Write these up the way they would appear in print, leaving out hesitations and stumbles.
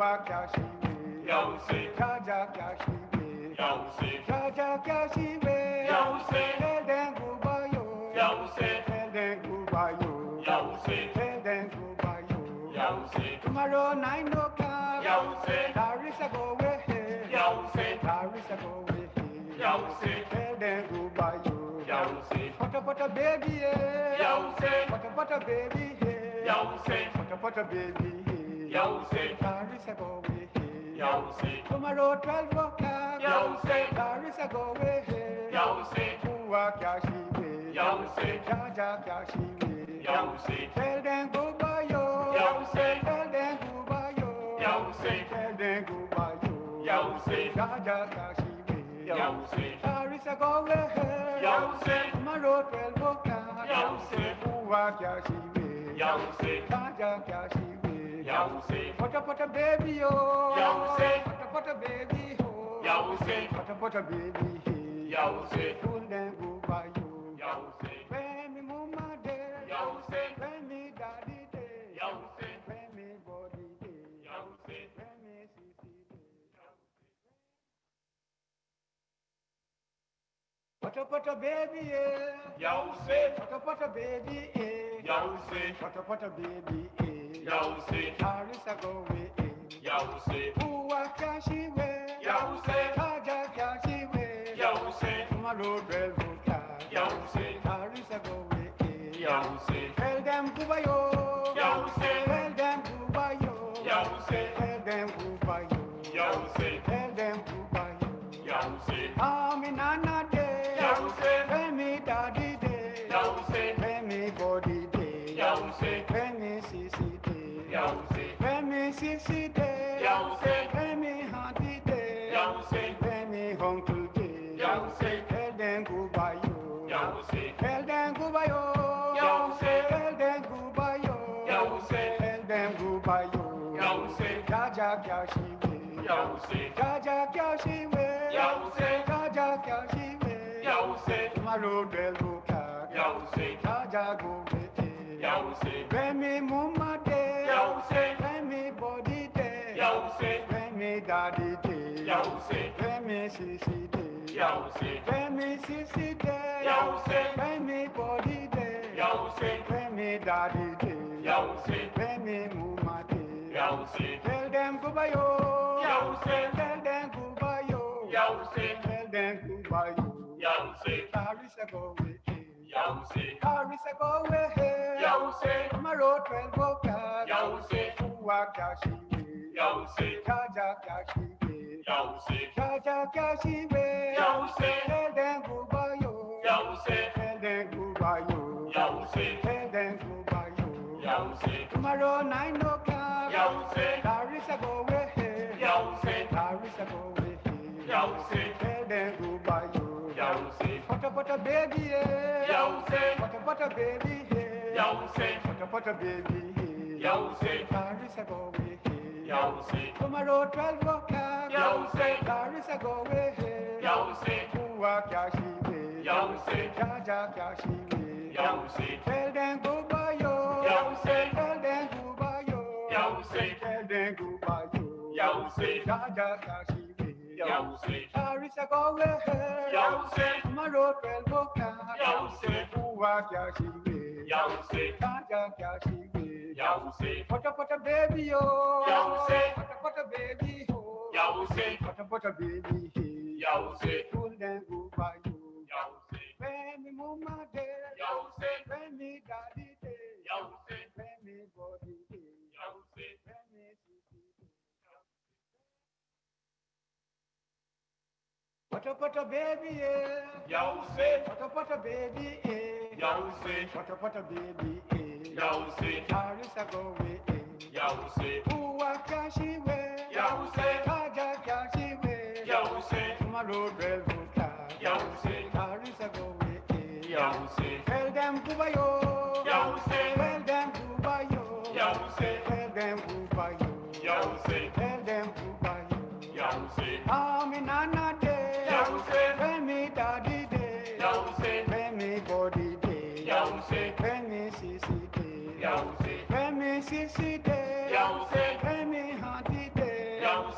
Kya Shiwe, Jaja Kya Shiwe, Jaja Kya Shiwe, tell them goodbye, tell them goodbye, tell them goodbye. Tomorrow 9 o'clock, there is a go away, there is a go away. Tell them goodbye, Pata baby, Pata baby, Pata baby, there is a go away. Tomorrow 12 o'clock, there is a go away. Uwa Kya Shiwe, Jaja Kya Shiwe, tell them goodbye, tell them goodbye, tell them goodbye, Jaja Kya Shiwe, there is a go away. Tomorrow 12 o'clock, Uwa Kya Shiwe, Jaja Kya Shiwe, Pata baby, Pata baby, Pata baby, tell them goodbye, when me mama day, when me daddy day, when me body day, when me sissy day. Pata baby, Pata baby, Pata baby, Harisa go away, Uwa Kya Shiwe, Jaja Kya Shiwe, tomorrow 12 o'clock, Harisa go away, tell them goodbye, tell them goodbye, tell them goodbye, tell them goodbye. I'm in Nana day, when me daddy day, when me body day, when me sissy day, when me sissy day, when me auntie day, when me uncle day, tell them goodbye, tell them goodbye, tell them goodbye, tell them goodbye, Jaja Kya Shiwe, Jaja Kya Shiwe, Jaja Kya Shiwe, tomorrow 12 o'clock, Jaja go away, when me mama day, when me body day, when me daddy day, when me sissy day, when me sissy day, when me body day, when me daddy day, when me mama day, tell them goodbye, tell them goodbye, tell them goodbye, Carissa go away, Carissa go away, tomorrow 12 o'clock, Uwa Kya Shiwe, Jaja Kya Shiwe, Jaja Kya Shiwe, tell them goodbye, tell them goodbye, tell them goodbye, tomorrow 9 o'clock, there is a go away, there is a go away, tell them goodbye, Pata baby, Pata baby, Pata baby, there is a go away. Tomorrow 12 o'clock, there is a go away. Uwa Kya Shiwe, Jaja Kya Shiwe, tell them goodbye, tell them goodbye, tell them goodbye, Jaja Kya Shiwe, there is a go away. Tomorrow 12 o'clock, Uwa Kya Shiwe, Jaja Kya Shiwe, Pata baby, Pata baby, Pata baby, tell them goodbye, when me mama day, when me daddy day, when me body day, when me sissy day. Pata baby, Pata baby, Pata baby, Harisa go away, Uwa Kya Shiwe, Jaja Kya Shiwe, tomorrow 12 o'clock, Harisa go away, tell them goodbye, tell them goodbye, tell them goodbye, tell them goodbye, I'm in Nana day, when me daddy day, when me body day, when me sissy day, when me sissy day, when me auntie day,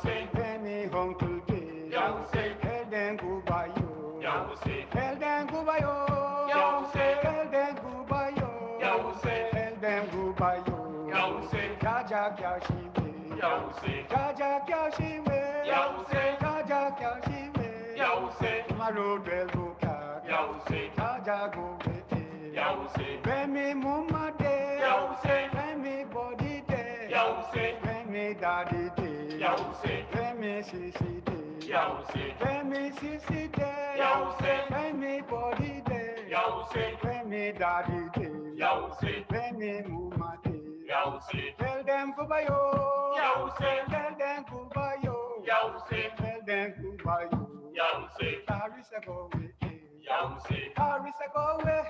say, when me home today, say, tell them goodbye yo, say, tell them goodbye say, tell them goodbye say, tell them goodbye say, Jaja Kyashiwe, say, Jaja Kyashiwe, say, Jaja Kyashiwe, say, tomorrow del boka, say, Jaja go with say, when me mama day, say, when me body day, say, when me daddy day, say, when me sissy day, say, when me sissy day, say, when me body day, say, when me daddy day, say, when me mama day. say, Tell them goodbye yo, say, tell them goodbye yo, say, tell them goodbye yo. say, Carissa go away, say, Carissa go away.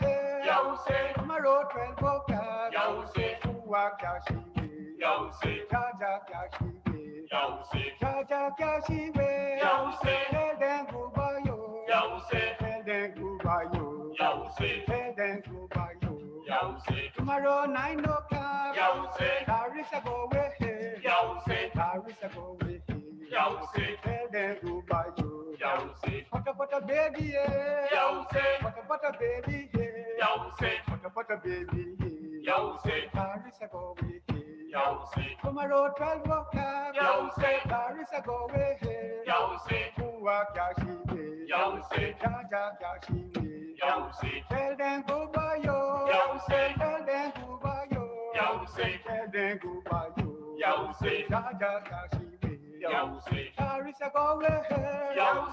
say, Tomorrow 12 o'clock, say, Uwa Kashiwe, say, Jaja Kashiwe, say, Jaja Kashiwe. say, Tell them goodbye yo, say, tell them goodbye yo, say, tell them goodbye yo. say, Tomorrow 9 o'clock, say, Carissa go away. say, Carissa go away. say, Tell them goodbye yo. say, Pata baby yeah. say, Pata baby yeah. say, Pata baby yeah. say, Carissa go away. say, Tomorrow 12 o'clock. say, Carissa go away. say, Uwa Kashiwe. say, Jaja Kashiwe. say, Tell them goodbye yo. say, Tell them goodbye yo. say, Tell them goodbye yo. say, Jaja Kashiwe. say, Carissa go away.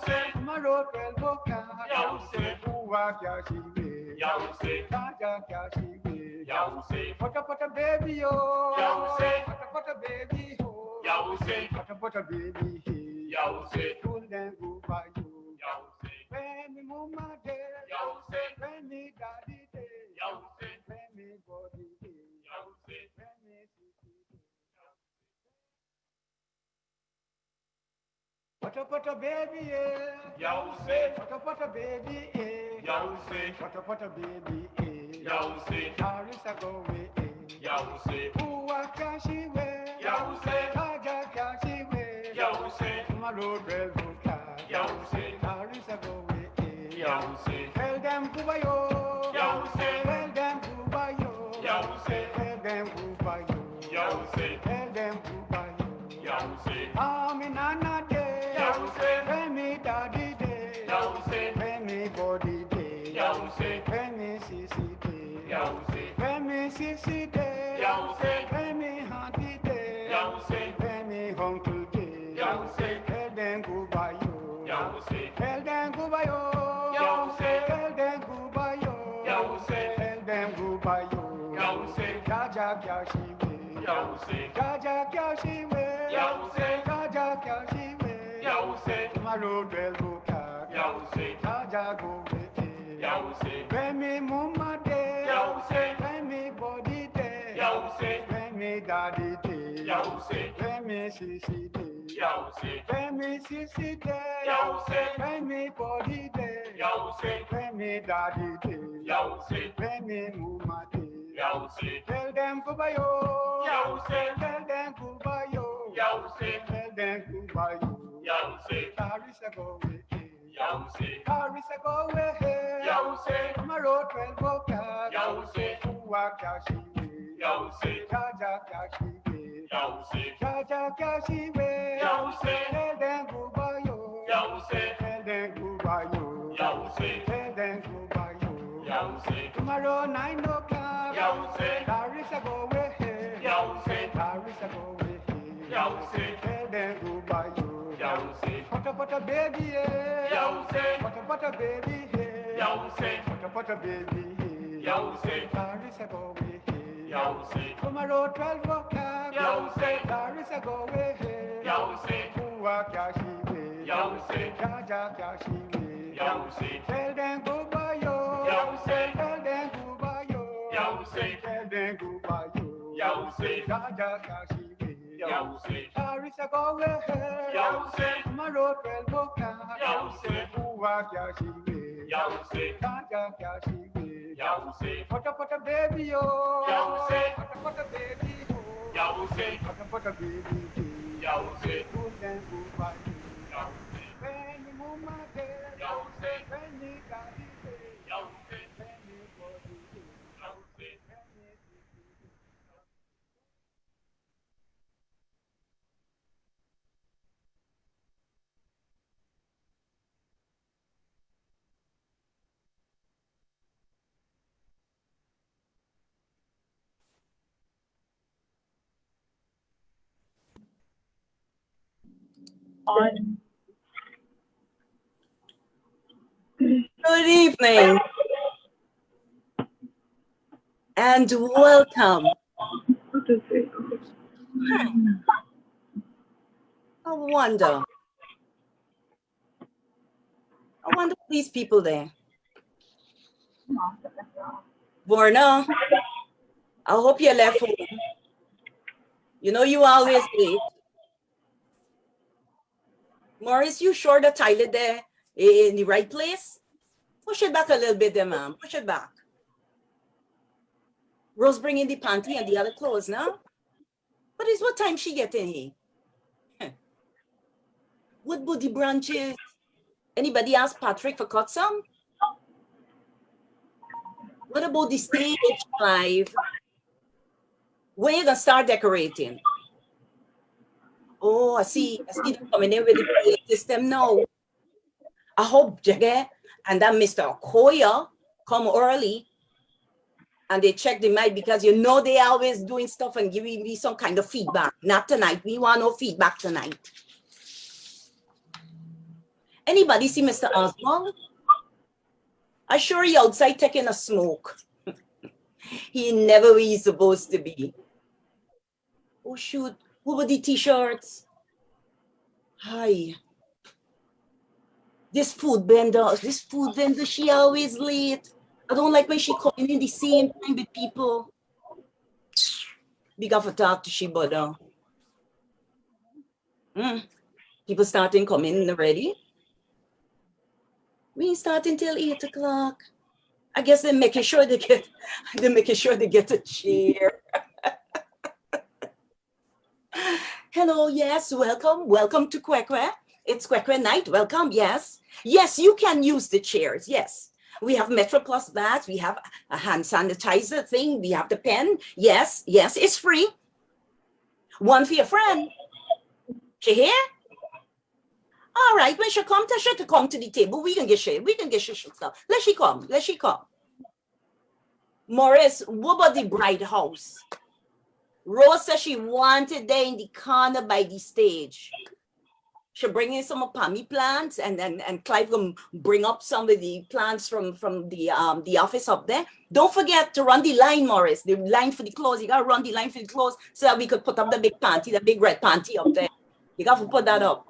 say, Tomorrow 12 o'clock. say, Uwa Kashiwe. say, Jaja Kashiwe. say, Pata baby yo. say, Pata baby yo. say, Pata baby yo. say, Tell them goodbye yo. say, When me mama day, say, when me daddy day, say, when me body day, say, when me city day. Pata baby yeah. say, Pata baby yeah. say, Pata baby yeah. say, Carissa go away. say, Uwa Kashiwe. say, Jaja Kashiwe. say, Tomorrow del Buka. say, Carissa go away. say, Tell them goodbye yo. say, Tell them goodbye yo. say, Tell them goodbye yo. say, Tell them goodbye yo. say, I'm in Nana day. say, When me daddy day. say, When me body day. say, When me sissy day. say, When me sissy day. say, When me auntie day. say, When me uncle day. say, Tell them goodbye yo. say, Tell them goodbye yo. say, Tell them goodbye yo. say, Tell them goodbye yo. say, Jaja Kyashiwe. say, Jaja Kyashiwe. say, Jaja Kyashiwe. say, Tomorrow del Buka. say, Jaja go with say, when me mama day. say, When me body day. say, When me daddy day. say, When me sissy day. say, When me sissy day. say, When me body day. say, When me daddy day. say, When me mama day. say, Tell them goodbye yo. say, Tell them goodbye yo. say, Tell them goodbye yo. say, Carissa go away. say, Carissa go away. say, Tomorrow 12 o'clock. say, Uwa Kashiwe. say, Jaja Kashiwe. say, Jaja Kashiwe. say, Tell them goodbye yo. say, Tell them goodbye yo. say, Tell them goodbye yo. say, Tomorrow 9 o'clock. say, Carissa go away. say, Carissa go away. say, Tell them goodbye yo. say, Pata baby yeah. say, Pata baby yeah. say, Pata baby yeah. say, Carissa go away. say, Tomorrow 12 o'clock. say, Carissa go away. say, Uwa Kashiwe. say, Jaja Kashiwe. say, Tell them goodbye yo. say, Tell them goodbye yo. say, Tell them goodbye yo. say, Jaja Kashiwe. say, Carissa go away. say, Tomorrow 12 o'clock. say, Uwa Kashiwe. say, Jaja Kashiwe. say, Pata baby yo. say, Pata baby yo. say, Pata baby yo. say, Tell on. Good evening and welcome. What is it? I wonder these people there. Borna, I hope you left home. You know you always late. Maurice, you sure the toilet there in the right place? Push it back a little bit there, ma'am. Push it back. Rose bring in the panty and the other clothes now. But it's what time she get in here? What booty branches? Anybody ask Patrick for cut some? What about the stage 5? When you gonna start decorating? Oh, I see them coming in with the PA system now. I hope Gca and that Mr. Okoya come early and they check the mic, because you know they always doing stuff and giving me some kind of feedback. Not tonight. We want no feedback tonight. Anybody see Mr. Oswald? I sure he outside taking a smoke. He never where he's supposed to be. Oh shoot, who were the t-shirts? Hi. This food vendor, she always late. I don't like when she coming in the same time with people. We got to talk to she, but people starting coming already. We ain't starting till 8 o'clock. I guess they're making sure they get a chair. Hello, yes, welcome to Kwe Kwe. It's Kwe Kwe night, welcome, yes. Yes, you can use the chairs, yes. We have Metro Plus bags, we have a hand sanitizer thing, we have the pen, yes, it's free. One for your friend. She here? All right, when she come, tell her to come to the table. We can get stuff. Let she come. Morris, what about the bride house? Rose said she wanted there in the corner by the stage. She'll bring in some palmy plants, and Clive will bring up some of the plants from the office up there. Don't forget to run the line, Morris. The line for the clothes. You gotta run the line for the clothes so that we could put up the big panty, the big red panty up there. You got to put that up.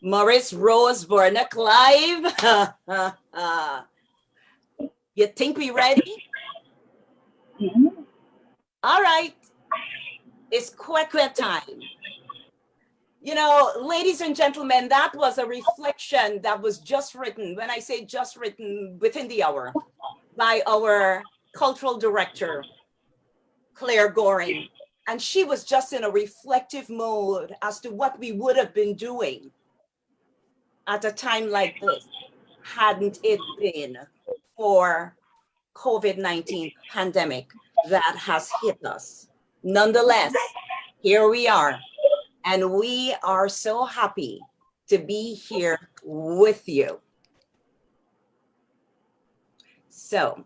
Morris, Rose, Verna, Clive. You think we ready? All right. It's Kwe Kwe time. You know, ladies and gentlemen, that was a reflection that was just written, when I say just written, within the hour, by our cultural director, Claire Goring. And she was just in a reflective mode as to what we would have been doing at a time like this, hadn't it been for COVID-19 pandemic that has hit us. Nonetheless, here we are, and we are so happy to be here with you. So,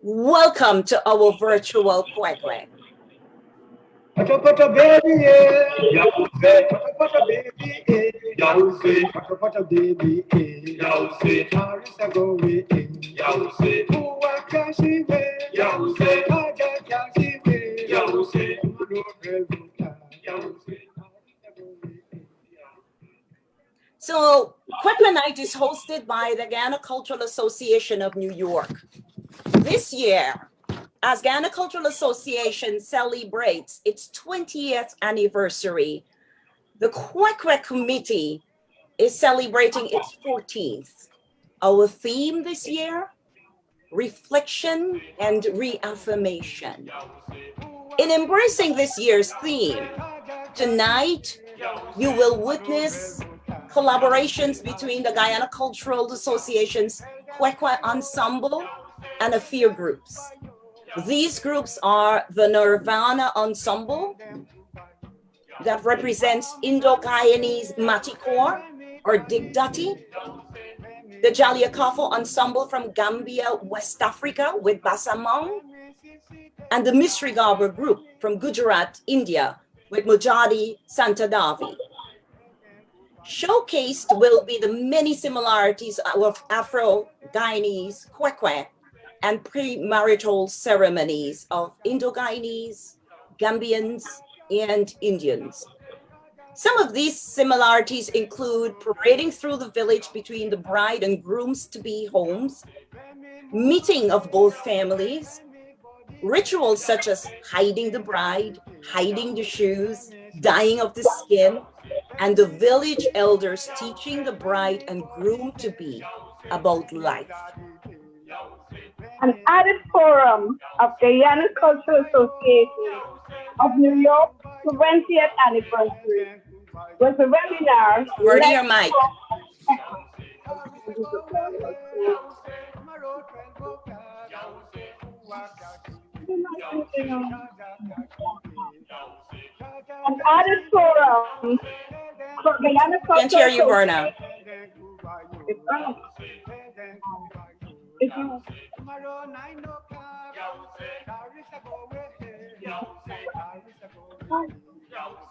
welcome to our virtual Kwe Kwe. Pata baby, yeah. Yawuse, Pata baby, yeah. Yawuse, Pata baby, yeah. Yawuse, Marisa go away, Yawuse, Uwa kashi we, Yawuse, Aja kashi we, Yawuse, Uno velvuta, Yawuse. So, Kwe Kwe Night is hosted by the Ghana Cultural Association of New York. This year, as Ghana Cultural Association celebrates its 20th anniversary, the Kwe Kwe Committee is celebrating its 14th. Our theme this year, reflection and reaffirmation. In embracing this year's theme, tonight you will witness collaborations between the Guyana Cultural Association's Kwe Kwe Ensemble and a few groups. These groups are the Nirvana Ensemble that represents Indo-Guyanese Mati Corps or Digdati, the Jaliakafo Ensemble from Gambia, West Africa with Basamong, and the Mystery Garber Group from Gujarat, India with Mujadi Santadavi. Showcased will be the many similarities of Afro-Guyanese, Kwe Kwe, and premarital ceremonies of Indo-Guyanese, Gambians, and Indians. Some of these similarities include parading through the village between the bride and groom's-to-be homes, meeting of both families, rituals such as hiding the bride, hiding the shoes, dyeing of the skin, and the village elders teaching the bride and groom-to-be about life. An added forum of Guyana Cultural Association of New York 20th anniversary was a webinar. Word to your mic. An added forum for Guyana Cultural Can't hear you, Verna.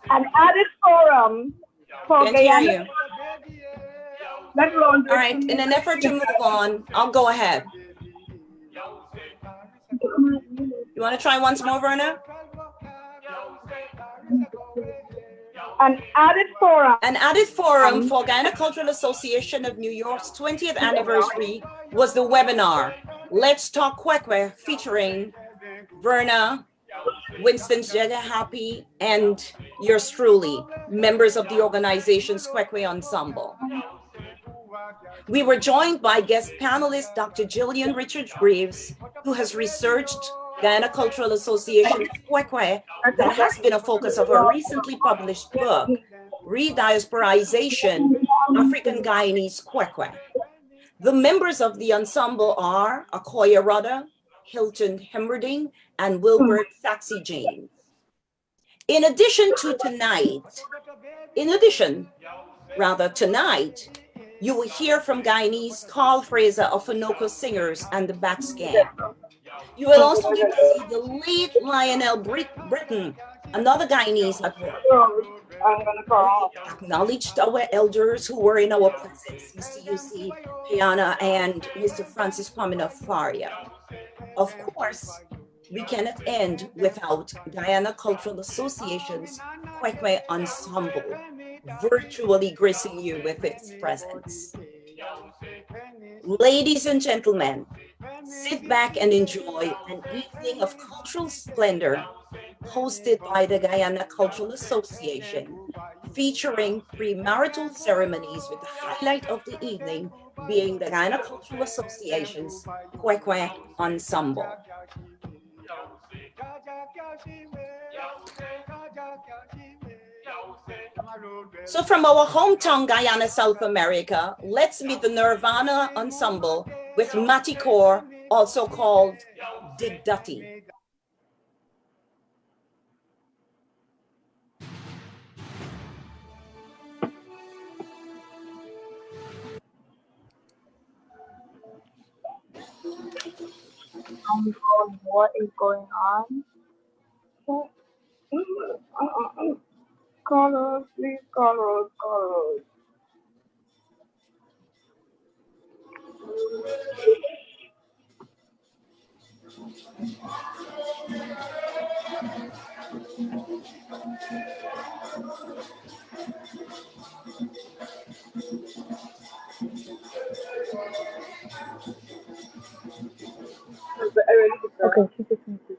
An added forum for Can't hear Guyana. you. All right, in an effort to move on, I'll go ahead. You want to try once more, Verna? An added forum. An added forum for Guyana Cultural Association of New York's 20th anniversary was the webinar, Let's Talk Kwe Kwe, featuring Verna, Winston Jega Happy, and yours truly, members of the organization's Kwe Kwe Ensemble. We were joined by guest panelist Dr. Jillian Richards Greaves, who has researched Guyana Cultural Association Kwe Kwe that has been a focus of her recently published book, Rediasporization, African Guyanese Kwe Kwe. The members of the ensemble are Akoya Rudder, Hilton Hemerding, and Wilbert Saxy James. Tonight, you will hear from Guyanese Carl Fraser of Fanoko Singers and the Backscan. You will also get to see the late Lionel Britton, another Guyanese at work. Acknowledged our elders who were in our presence, Mr. UC Piana and Mr. Francis Pamina Faria. Of course, we cannot end without Guyana Cultural Association's Kwe Kwe Ensemble, virtually gracing you with its presence. Ladies and gentlemen, sit back and enjoy an evening of cultural splendor hosted by the Guyana Cultural Association, featuring premarital ceremonies with the highlight of the evening being the Guyana Cultural Association's Kwe Kwe Ensemble. So from our hometown Guyana, South America, let's meet the Nirvana Ensemble with Matty Core, also called Dig Dutty. What is going on? Call us, please call us, call us. Okay, she just needs to.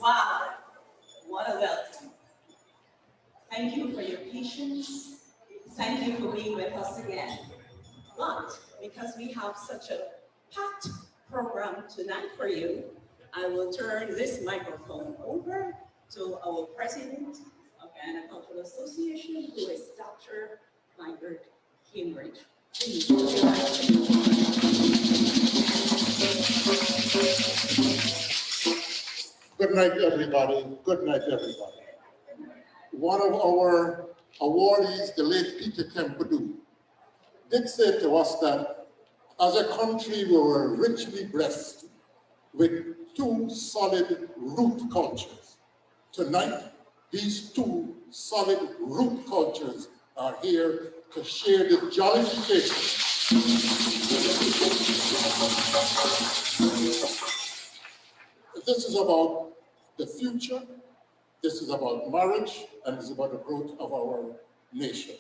Wow, what a welcome. Thank you for your patience. Thank you for being with us again. But because we have such a packed program tonight for you, I will turn this microphone over to our president of Guyana Cultural Association, who is Dr. Vibert Cambridge. Please. Good night, everybody. Good night, everybody. One of our awardees, the late Peter Kempadu, did say to us that as a country we were richly blessed with two solid root cultures. Tonight, these two solid root cultures are here to share the jollification. This is about the future, this is about marriage, and it's about the growth of our nation.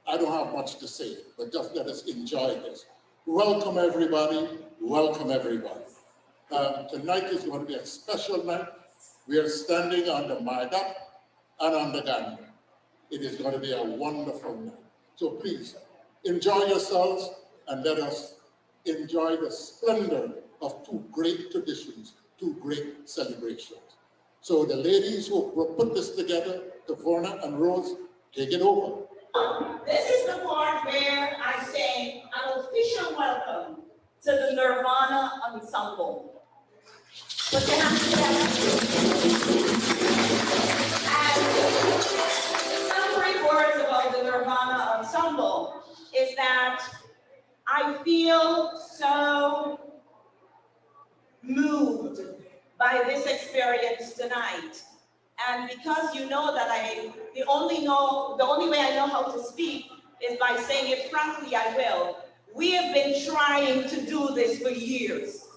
I don't have much to say, but just let us enjoy this. Welcome everybody, welcome everybody. Tonight is going to be a special night. We are standing on the Maida and on the Ganda. It is going to be a wonderful night. So please, enjoy yourselves and let us enjoy the splendor of two great traditions, two great celebrations. So the ladies who put this together, Tavorna and Rose, take it over. This is the part where I say an official welcome to the Nirvana Ensemble. Put your hands together. And some brief words about the Nirvana Ensemble is that I feel so moved by this experience tonight. And because you know that the only way I know how to speak is by saying it frankly, I will. We have been trying to do this for years.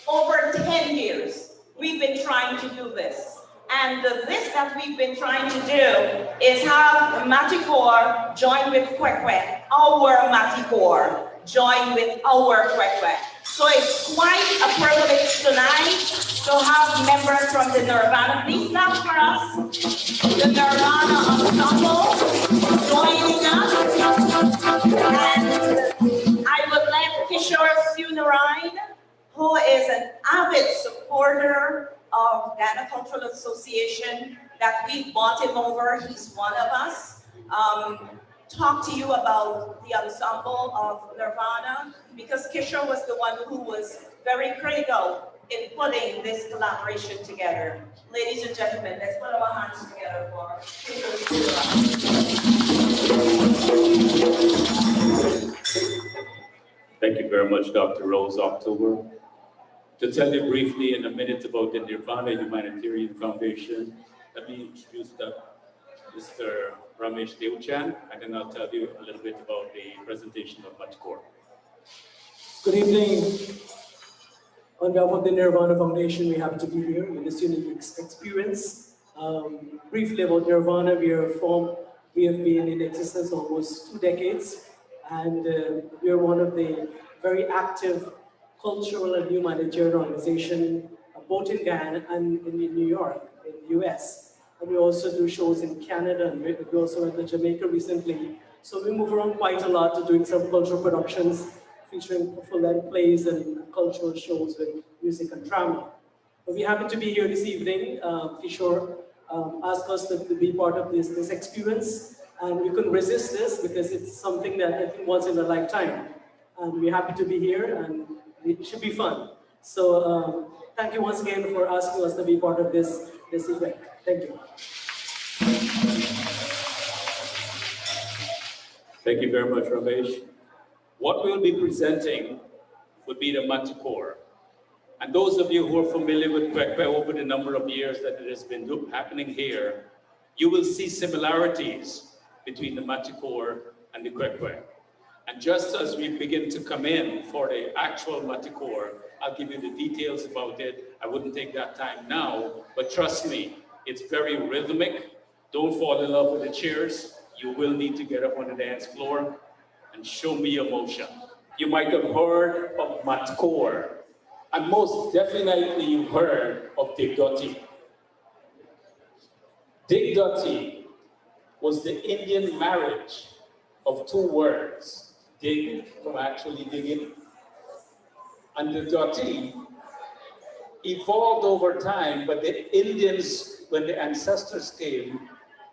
Over 10 years, we've been trying to do this. And this that we've been trying to do is have Matikor join with Kwe Kwe, our Matikor join with our Kwe Kwe. So it's quite a privilege tonight to have members from the Nirvana. Please clap for us. The Nirvana Ensemble joining us. And I would like Kishore Sunarayan, who is an avid supporter of Guyana Cultural Association, that we bought him over. He's one of us. Talk to you about the ensemble of Nirvana, because Kishore was the one who was very critical in putting this collaboration together. Ladies and gentlemen, let's put our hands together for Thank you very much, Dr. Rose October. To tell you briefly in a minute about the Nirvana Humanitarian Foundation, let me introduce Mr. Ramesh Devchan, and then I'll tell you a little bit about the presentation of Matikor. Good evening. On behalf of the Nirvana Foundation, we happy to be here with this unique experience. Briefly about Nirvana, we have been in existence almost 2 decades, and we are one of the very active cultural and humanitarian organization, both in Ghana and in New York, in the US. And we also do shows in Canada, and we also went to Jamaica recently. So we move around quite a lot to doing some cultural productions, featuring full-length plays and cultural shows with music and drama. But we happen to be here this evening. Kishore asked us to be part of this experience, and we couldn't resist this because it's something that I think once in a lifetime. And we're happy to be here, and it should be fun. So thank you once again for asking us to be part of this event. Thank you. Thank you very much, Ramesh. What we'll be presenting would be the Manticore. And those of you who are familiar with Kwe Kwe over the number of years that it has been happening here, you will see similarities between the Manticore and the Kwe Kwe. And just as we begin to come in for the actual Manticore, I'll give you the details about it. I wouldn't take that time now, but trust me, it's very rhythmic. Don't fall in love with the cheers. You will need to get up on the dance floor and show me your motion. You might have heard of Manticore, and most definitely you've heard of Dig Dotty. Dig Dotty was the Indian marriage of two words, dig, from actually digging, and the Dotty evolved over time, but the Indians, when the ancestors came,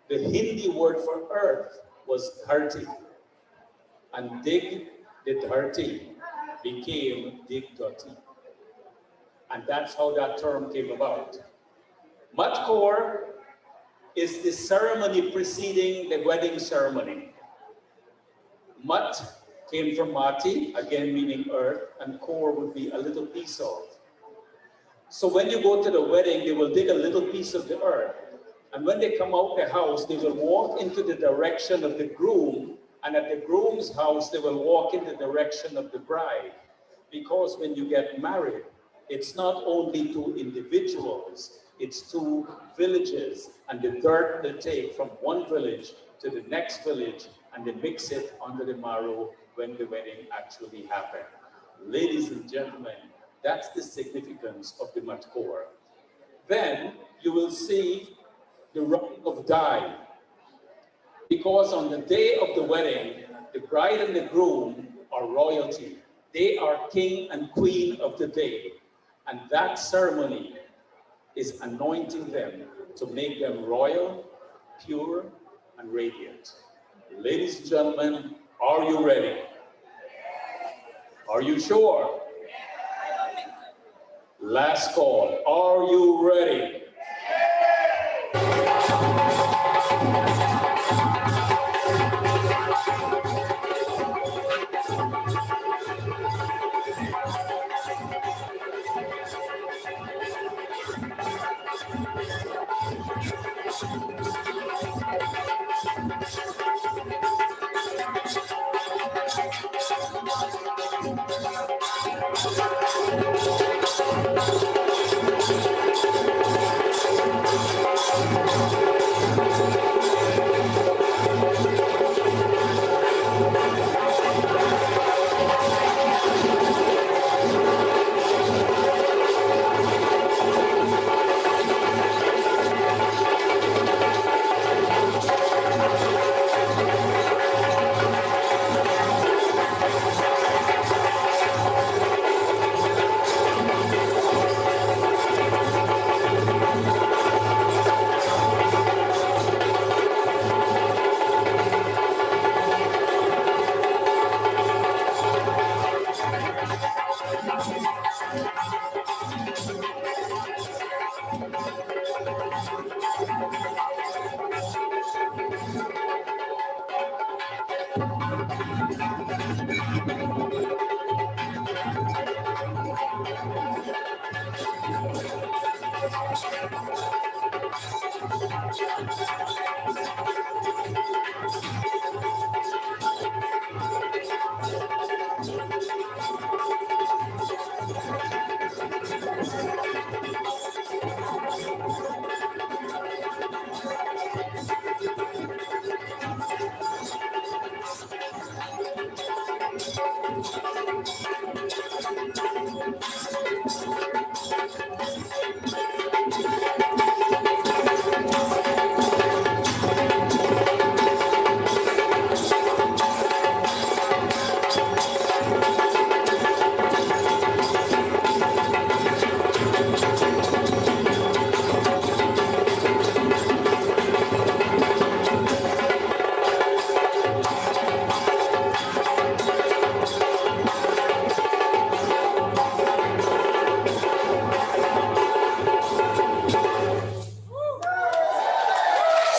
the Hindi word for earth was dharti, and dig, the dharti, became Dig Dotty. And that's how that term came about. Matkor is the ceremony preceding the wedding ceremony. Mat came from Mati, again meaning earth, and Kor would be a little piece of. So when you go to the wedding, they will dig a little piece of the earth. And when they come out the house, they will walk into the direction of the groom, and at the groom's house, they will walk in the direction of the bride. Because when you get married, it's not only two individuals, it's two villages, and the dirt they take from one village to the next village, and they mix it under the marrow when the wedding actually happened. Ladies and gentlemen, that's the significance of the Matkor. Then you will see the rolling of die, because on the day of the wedding, the bride and the groom are royalty. They are king and queen of the day. And that ceremony is anointing them to make them royal, pure, and radiant. Ladies and gentlemen, are you ready? Are you sure? Last call. Are you ready?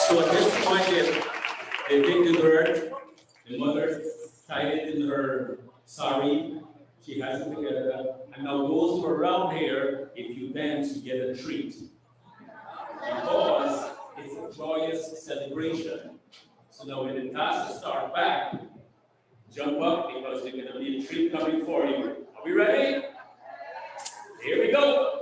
So at this point, they dig the dirt, the mother tied it in her sari, she has it together, and now those who are around here, if you dance, you get a treat. Because it's a joyous celebration. So now when the tasks start back, jump up because there's gonna be a treat coming for you. Are we ready? Here we go.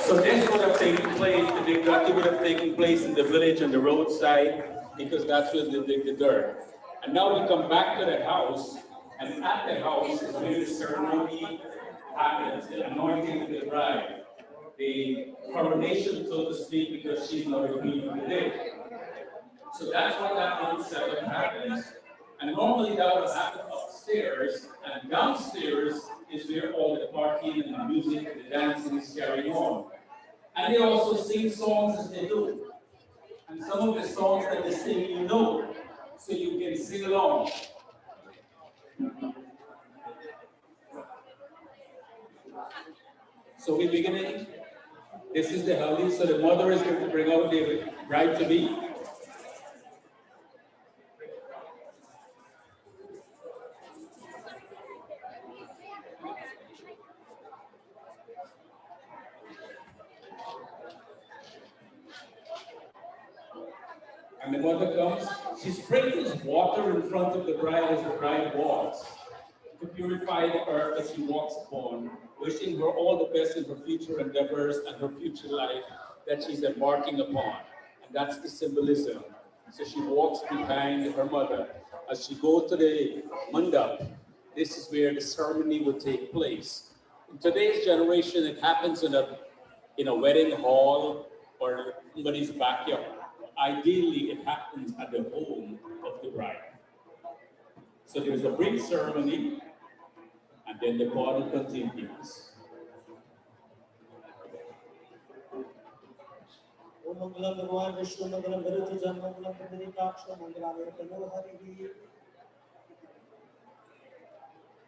So this would have taken place, the big party would have taken place in the village on the roadside because that's where they dig the dirt. And now we come back to the house, and at the house is where the ceremony happens, the anointing of the bride, the coronation, so to speak, because she's not a queen of the day. So that's what that little setup happens. And normally that would happen upstairs, and downstairs is where all the partying and the music and the dancing is carrying on. And they also sing songs as they do. And some of the songs that they sing you know, so you can sing along. So we're beginning. This is the haldi, so the mother is going to bring out the bride-to-be. And the mother comes, She sprinkles water in front of the bride as the bride walks to purify the earth that she walks upon, wishing her all the best in her future endeavors and her future life that she's embarking upon. And that's the symbolism. So she walks behind her mother. As she goes to the mandap, this is where the ceremony will take place. In today's generation, it happens in a wedding hall or somebody's backyard. Ideally, it happens at the home of the bride. So there's a brief ceremony, and then the party continues.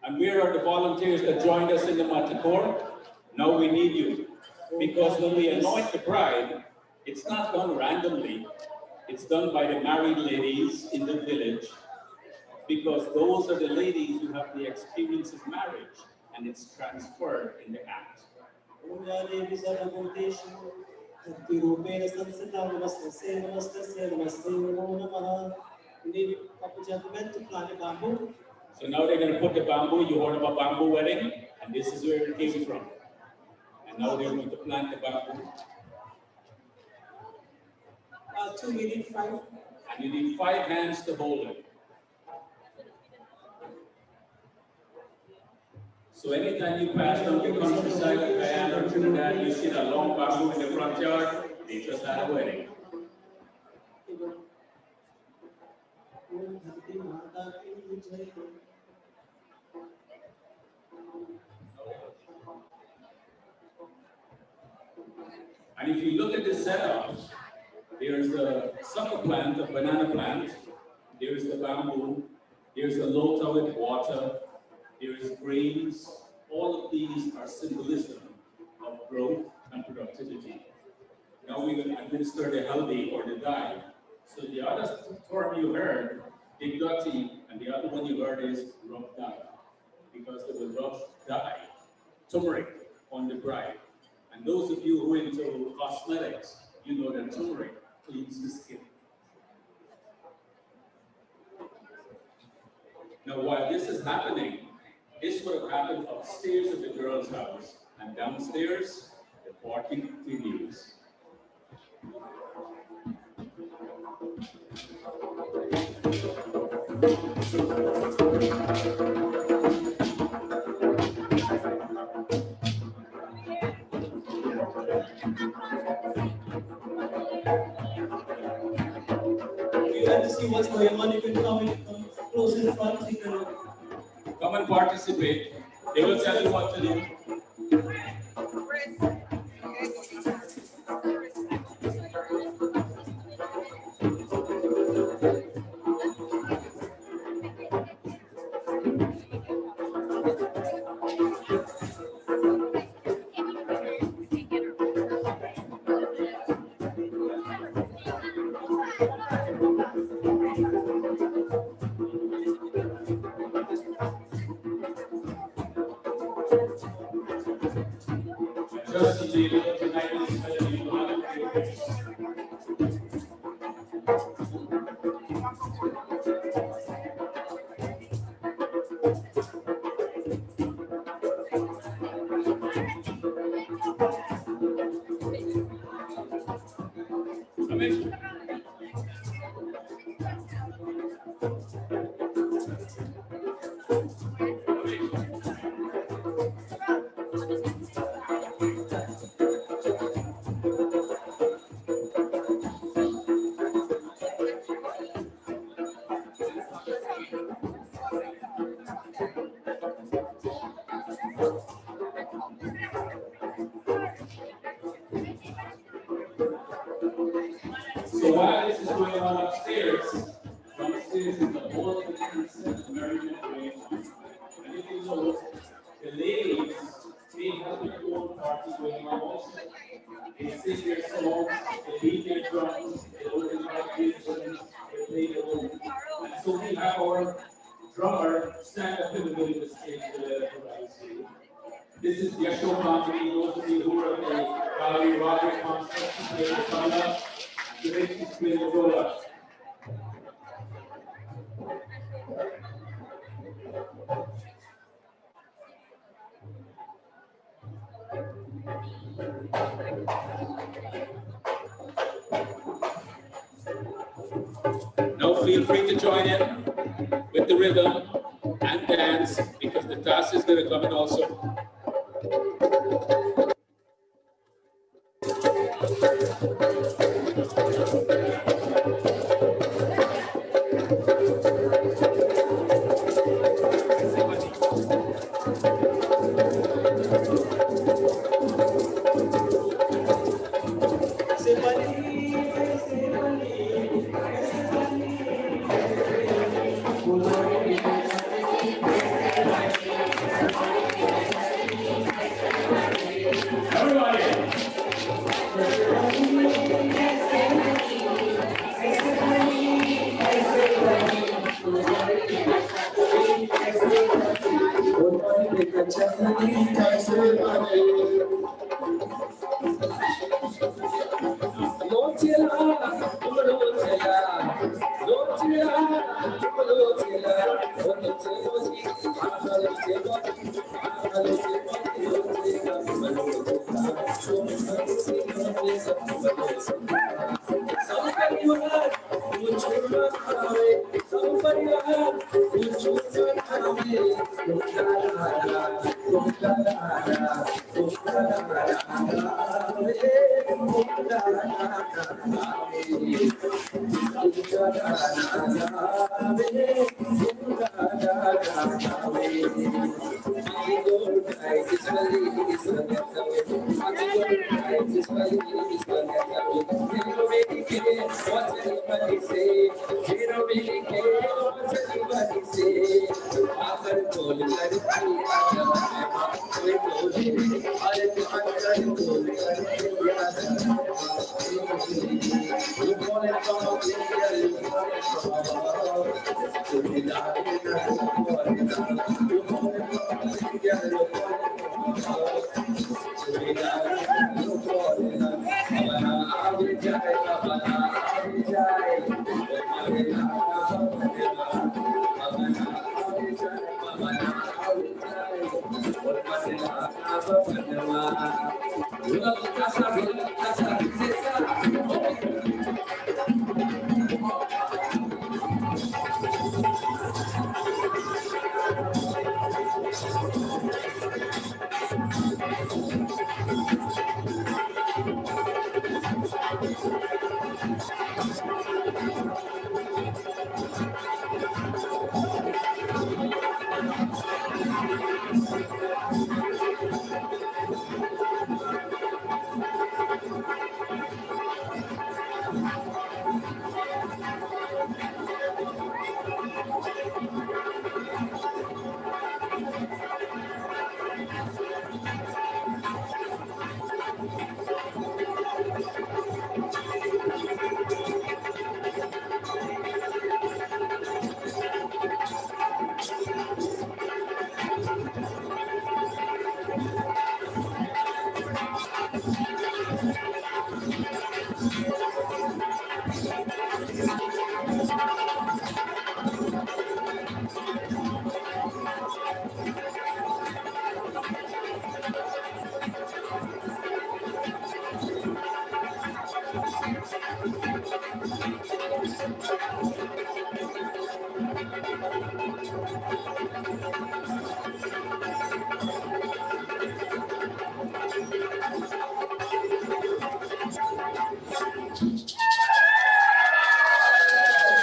And where are the volunteers that joined us in the Matikor? Now we need you. Because when we anoint the bride, it's not done randomly. It's done by the married ladies in the village, because those are the ladies who have the experience of marriage, and it's transferred in the act. So now they're going to put the bamboo. You heard about bamboo wedding, and this is where it came from. And now they're going to plant the bamboo. 2 minutes, 5. And you need 5 hands to hold it. So anytime you pass down the countryside of Guyana or Trinidad, you see that long bamboo in the front yard, they just had a wedding. And if you look at the setup, there's a sucker plant, a banana plant, there's the bamboo, there's a lota with water, there's grains. All of these are symbolism of growth and productivity. Now we're going to administer the haldi or the dye. So the other term you heard, digdati, and the other one you heard is rub dye, because they will rub dye, turmeric, on the bride. And those of you who are into cosmetics, you know that turmeric cleans the skin. Now, while this is happening, this would have happened upstairs of the girl's house, and downstairs, the party continues. If you like to see what's going on, you can come close in front. You can come and participate. They will tell you what to do. Just to be able to tonight is going to be one of the greatest. So while this is going on upstairs is the whole American generation. And if you notice, the ladies, they have their own party going on also. They sing their songs, they beat their drums, they open their musicians, they play the own. And so we have our drummer stand up in the middle of the stage to let everybody see. This is the actual company, those of you who are at the Valerie Roderick concert, who play the tabla, the ladies play the roller. feel free to join in with the rhythm and dance because the task is going to come in also.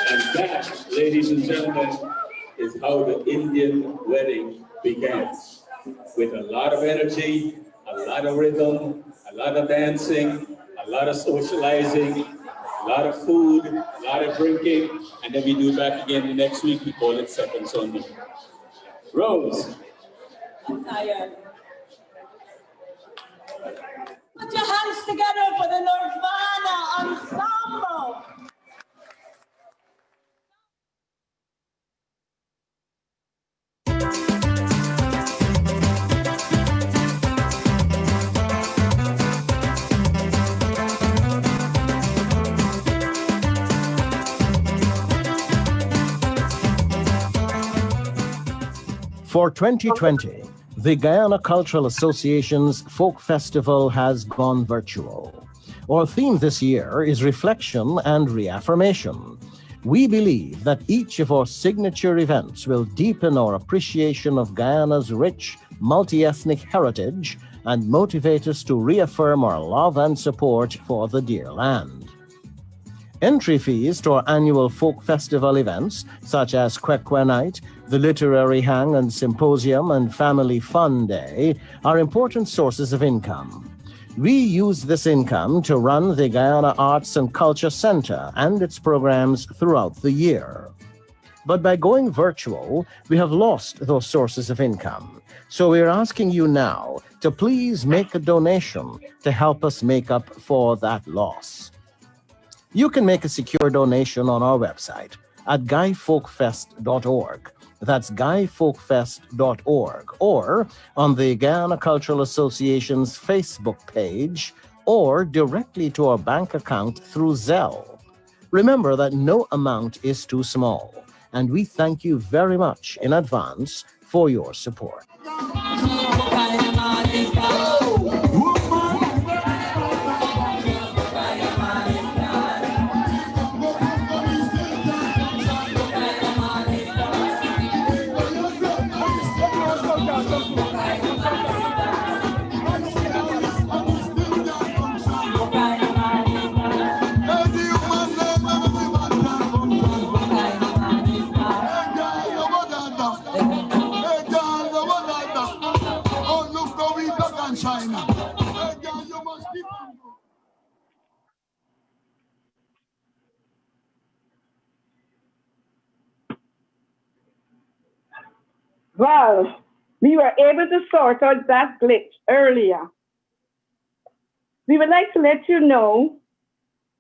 And that, ladies and gentlemen, is how the Indian wedding began. With a lot of energy, a lot of rhythm, a lot of dancing, a lot of socializing, a lot of food, a lot of drinking, and then we do it back again the next week. We call it Second Sunday. Rose. I'm tired. Put your hands together for the Nirvana Ensemble. For 2020, the Guyana Cultural Association's Folk Festival has gone virtual. Our theme this year is reflection and reaffirmation. We believe that each of our signature events will deepen our appreciation of Guyana's rich, multi-ethnic heritage and motivate us to reaffirm our love and support for the dear land. Entry fees to our annual folk festival events, such as Kwe Kwe Night, the Literary Hang and Symposium, and Family Fun Day, are important sources of income. We use this income to run the Guyana Arts and Culture Center and its programs throughout the year. But by going virtual, we have lost those sources of income. So we're asking you now to please make a donation to help us make up for that loss. You can make a secure donation on our website at guyfolkfest.org. That's guyfolkfest.org, or on the Guyana Cultural Association's Facebook page, or directly to our bank account through Zelle. Remember that no amount is too small, and we thank you very much in advance for your support. Well, we were able to sort out that glitch earlier. We would like to let you know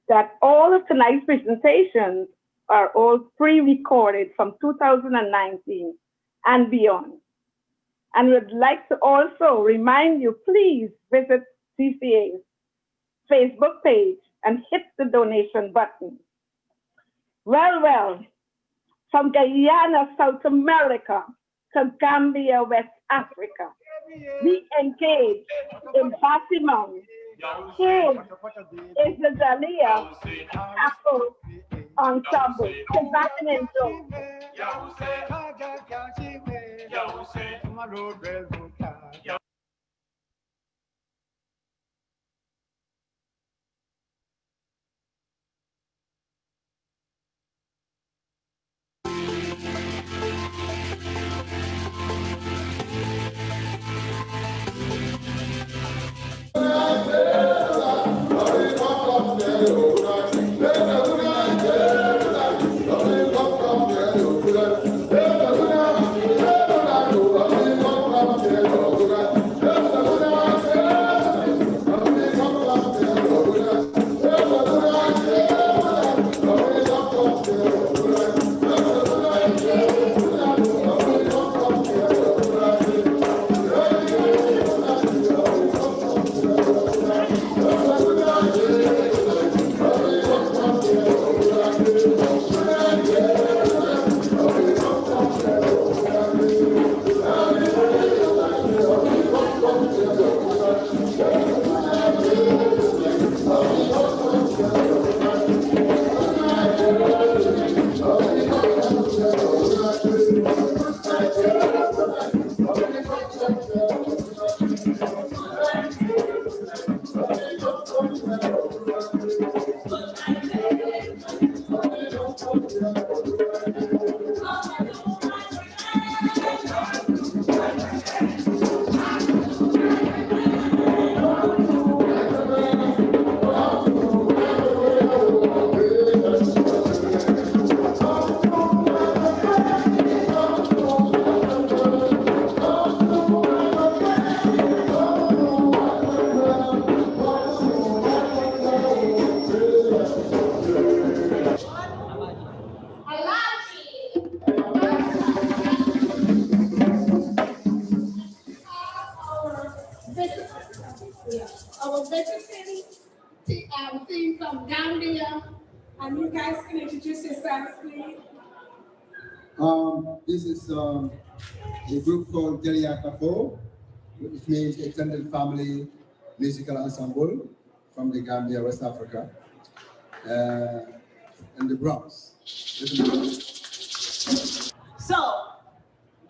that all of tonight's presentations are all pre-recorded from 2019 and beyond. And we'd like to also remind you, please visit Gca's Facebook page and hit the donation button. Well, from Guyana, South America, to Gambia, West Africa, we engage in Basimong. Here is the Dalia Afro Ensemble, Sebastian and Joe. Our vegetarian team from Gambia, and you guys can introduce yourselves, please. This is a group called Gca Kwe Kwe, which means Extended Family Musical Ensemble from the Gambia, West Africa, in the Bronx. So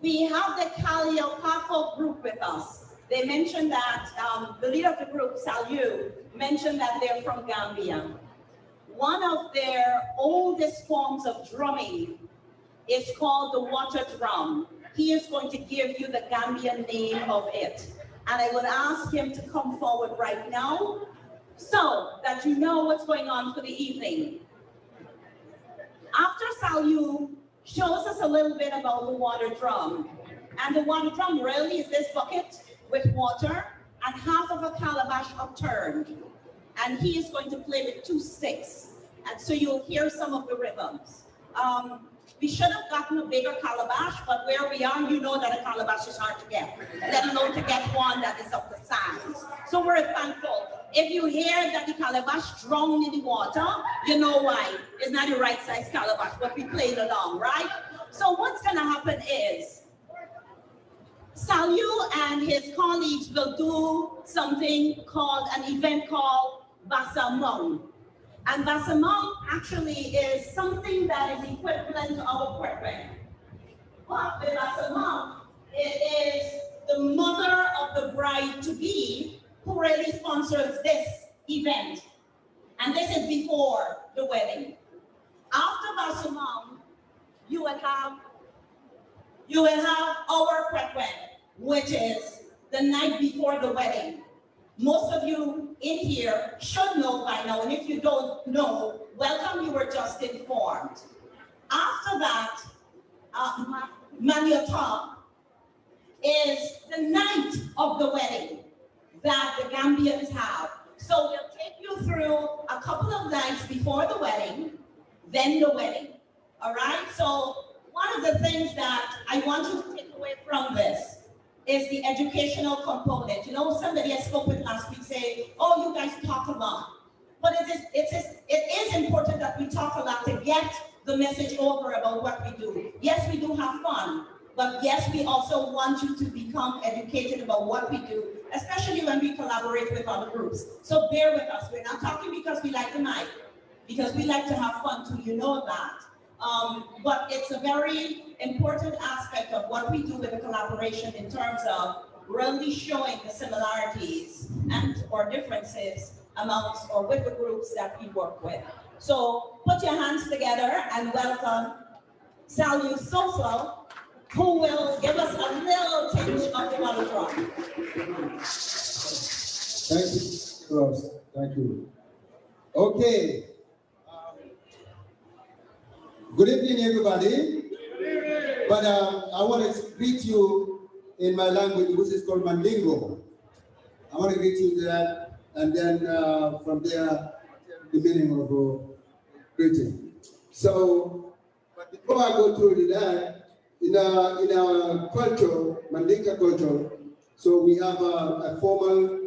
we have the Kaliokafo group with us. They mentioned that the leader of the group, Salyu, mentioned that they're from Gambia. One of their oldest forms of drumming is called the water drum. He is going to give you the Gambian name of it. And I would ask him to come forward right now so that you know what's going on for the evening. After Salyu shows us a little bit about the water drum, and the water drum really is this bucket with water and half of a calabash upturned. And he is going to play with 2 sticks. And so you'll hear some of the rhythms. We should have gotten a bigger calabash, but where we are, you know that a calabash is hard to get, let alone to get one that is of the size. So we're thankful. If you hear that the calabash drowned in the water, you know why. It's not the right size calabash, but we played along, right? So what's gonna happen is, Salyu and his colleagues will do something called, an event called Basamong. And Basamong actually is something that is equivalent to our Kwe Kwe. But with Basamong, it is the mother of the bride-to-be who really sponsors this event. And this is before the wedding. After Basamong, you will have our Kwe Kwe, which is the night before the wedding. Most of you in here should know by now, and if you don't know, welcome, you were just informed. After that, Maniota is the night of the wedding that the Gambians have. So we'll take you through a couple of nights before the wedding, then the wedding, all right? So one of the things that I want you to take away from this is the educational component. You know, somebody I spoke with last week say, oh, you guys talk a lot. But it is important that we talk a lot to get the message over about what we do. Yes, we do have fun, but yes, we also want you to become educated about what we do, especially when we collaborate with other groups. So bear with us. We're not talking because we like the mic, because we like to have fun too, you know that. But it's a very important aspect of what we do with the collaboration in terms of really showing the similarities and or differences amongst or with the groups that we work with. So put your hands together and welcome Salyu Soso, who will give us a little tinge of the water drum. Thank you, Ross. Thank you. Okay. Good evening, everybody. But I want to greet you in my language, which is called Mandingo. I want to greet you that, and then from there, the meaning of greeting. So, but before I go through that, in our culture, Mandinka culture, so we have a formal,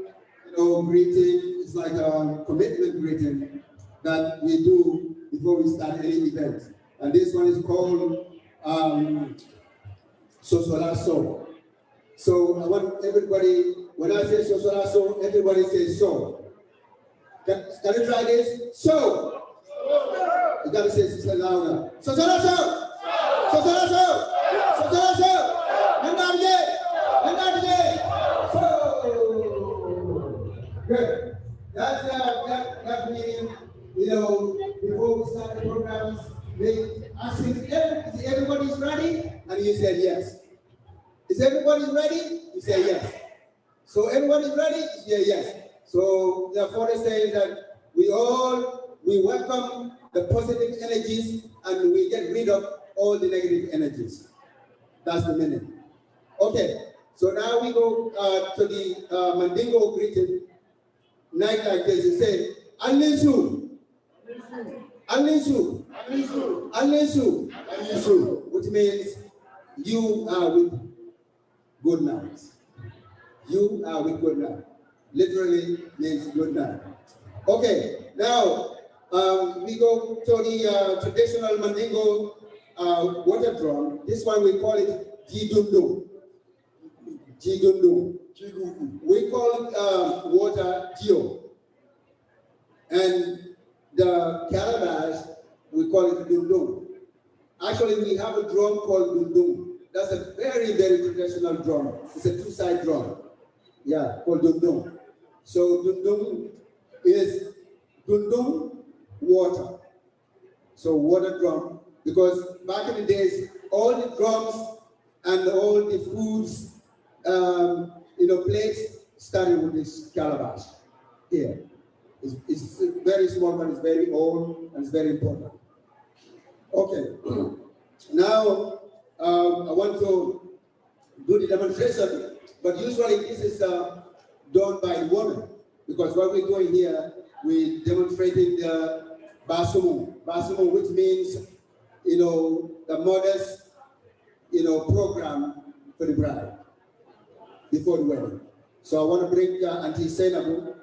greeting. It's like a commitment greeting that we do before we start any event. And this one is called Sosolaso. So I want everybody, when I say Sosolaso, everybody says so. Can you try this? So. You gotta say it louder. Sosolaso! Sosolaso! Sosolaso! So. Good. That's that meaning, before we start the programs, they ask if everybody's ready, and you said yes. Is everybody ready? You say yes. So everybody's ready? You say yes. So therefore they say that we welcome the positive energies and we get rid of all the negative energies. That's the meaning. Okay, so now we go to the Mandingo greeting. Night like this, you say, Anlisu. Anlisu. Anlisu. Anlisu. Anlisu. Which means you are with good night. You are with good night. Literally means good night. Okay, now we go to the traditional Mandingo water drum. This one we call it Jidundu. Jidundu. We call it water Gio. And the calabash we call it dundung. Actually, we have a drum called dundung. That's a very, very traditional drum. It's a two-side drum. Yeah, called dundung. So dundung is dundung water. So water drum, because back in the days, all the drums and all the foods, plates started with this calabash here. It's very small, but it's very old and it's very important. Okay, now I want to do the demonstration, but usually this is done by women, because what we're doing here, we're demonstrating the basumu, which means, the mother's, program for the bride before the wedding. So I want to bring Auntie Senabu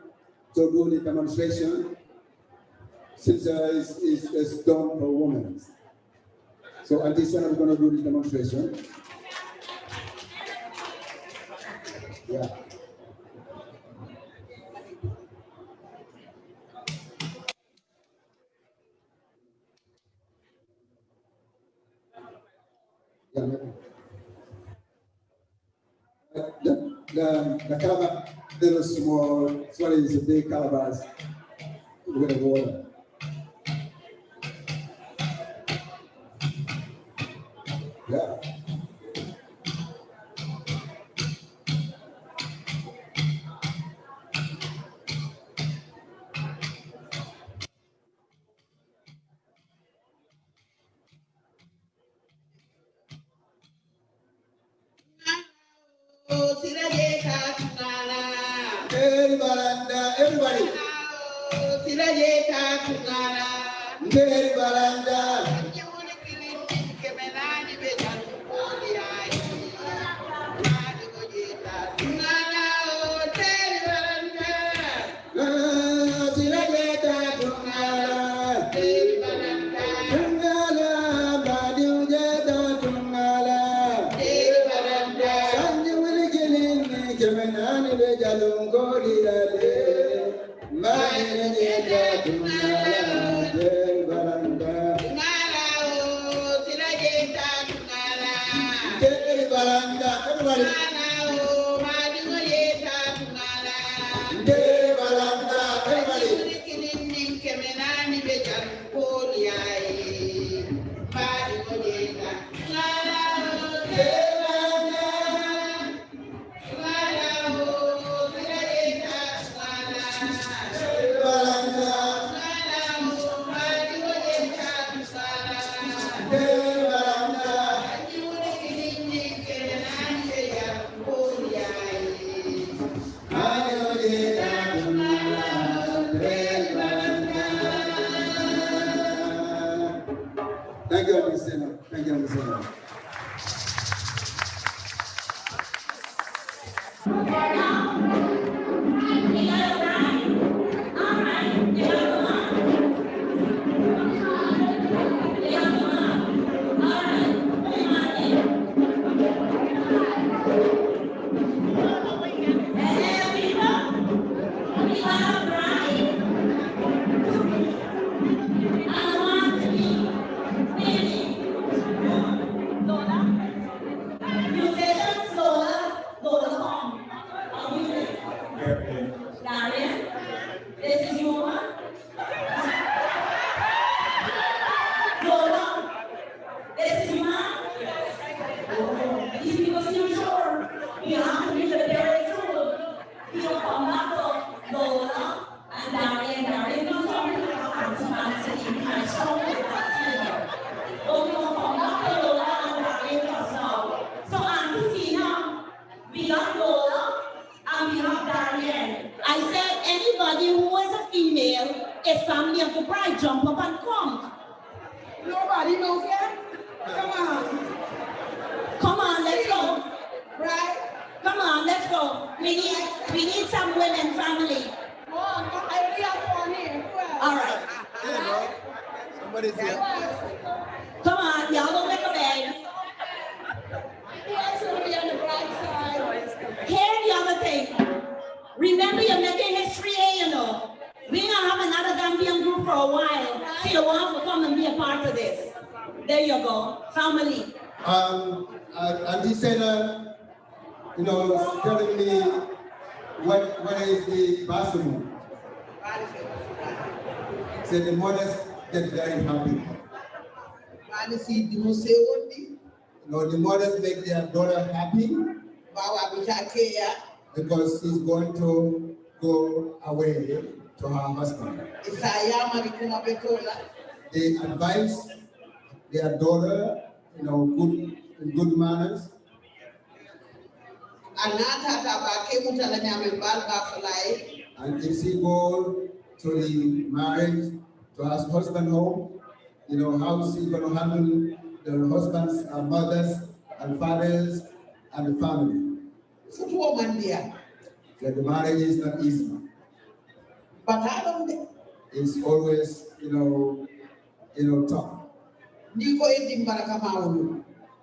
to do the demonstration, since it's done for women. So Auntie Senabu is going to do the demonstration. Yeah. The calabash, little small, Swahili is a big calabash with the water. Yeah. Everybody. Thank you, Mr. Thank you, Mr. A family of the bride jump up and come. Nobody knows yet? Come on. Come on, let's go. Right? Come on, let's go. We need some women family. Oh, I already have one here. All right. Somebody's here. Come on, y'all don't make a bag. Who else will be on the bride side? Here's the other thing. Remember, you're making history, you know. We don't have another Gambian group for a while. So you want to come and be a part after this. There you go, family. Auntie Senna, you know, is telling me what is the bathroom. So the mothers get very happy. You know, the mothers make their daughter happy because she's going to go away to her husband. They advise their daughter, you know, good manners. And if she go to the marriage, to her husband home, you know, how she's going to handle the husband's mothers and fathers and the family. That the marriage is not easy. It's always, you know, tough.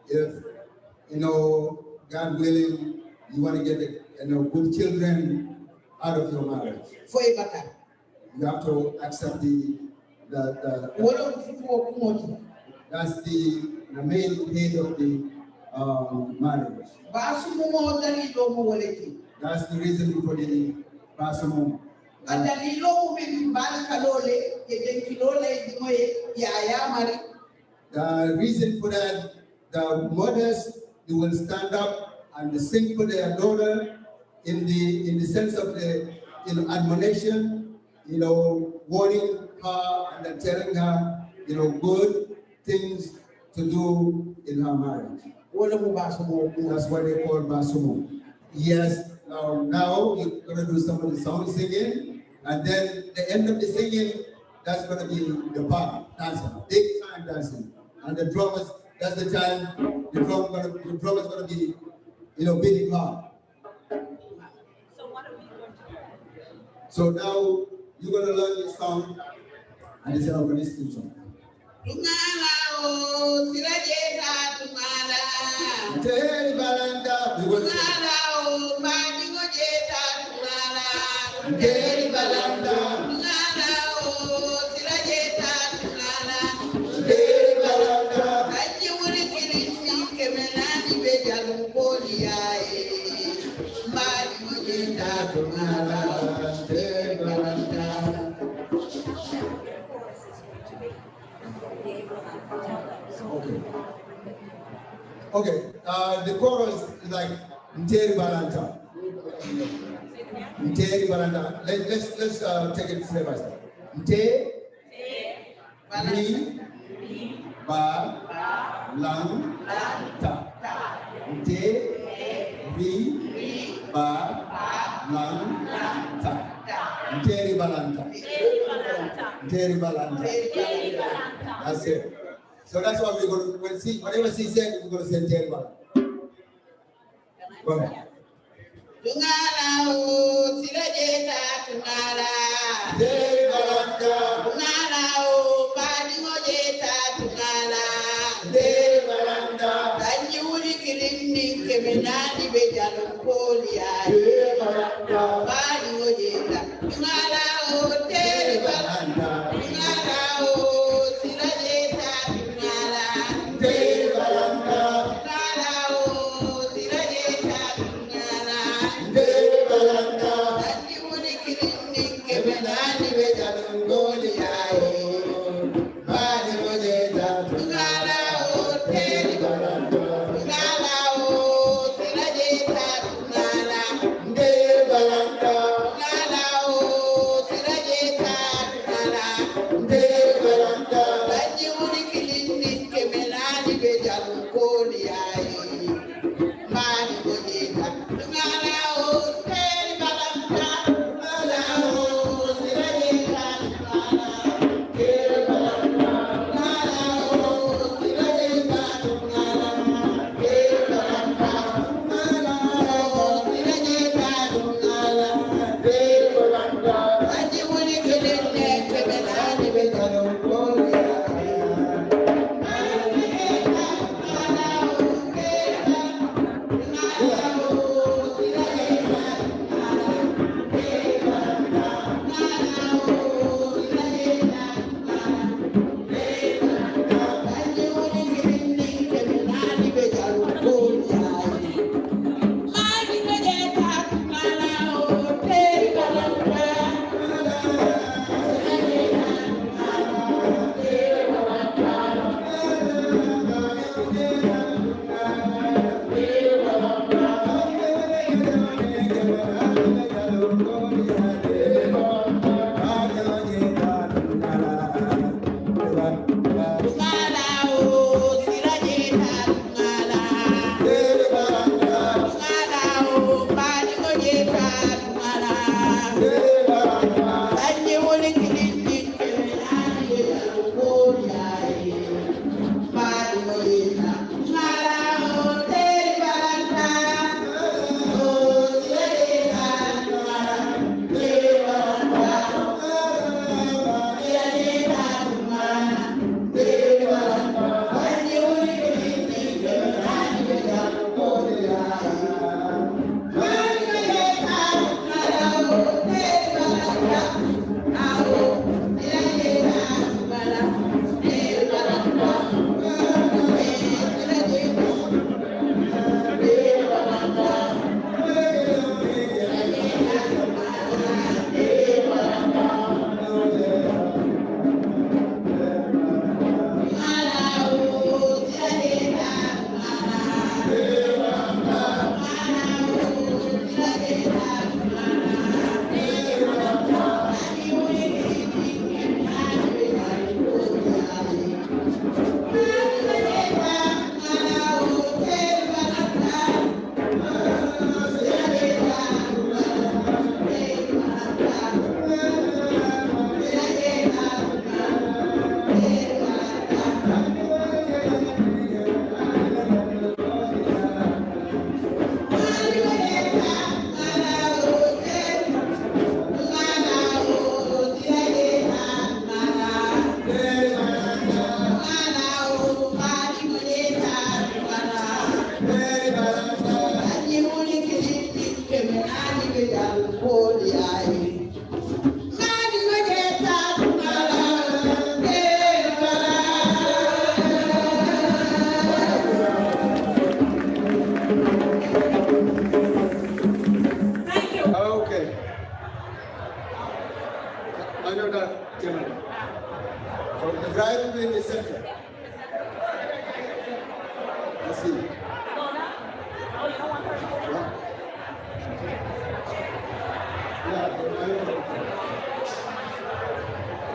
If, you know, God willing, you want to get, you know, good children out of your marriage, you have to accept that's the main head of the marriage. That's the reason for the basimum. The reason for that, the mothers, they will stand up and they sing for their daughter in the sense of the, you know, admonition, you know, warning her and then telling her, you know, good things to do in her marriage. That's what they call basumo. Yes, now you're going to do some of the song singing, and then the end of the singing, that's going to be the part, dancing, big time dancing. And the drummers, that's the time the drum is going to be, you know, beating hard. So what are we going to do? So now you're going to learn this song, and it's an organization song. Okay, the chorus is like Nteri Balanta. Nteri Balanta. Let's take it step by step. Nte, Ri, Ba, Lang, Ta. Nte, Ri, Ba, Lang, Ta. Nteri Balanta. Nteri Balanta. That's it. So that's what we're going to, we'll see, whatever she said, we're going to say Nteri Balanta. Go ahead.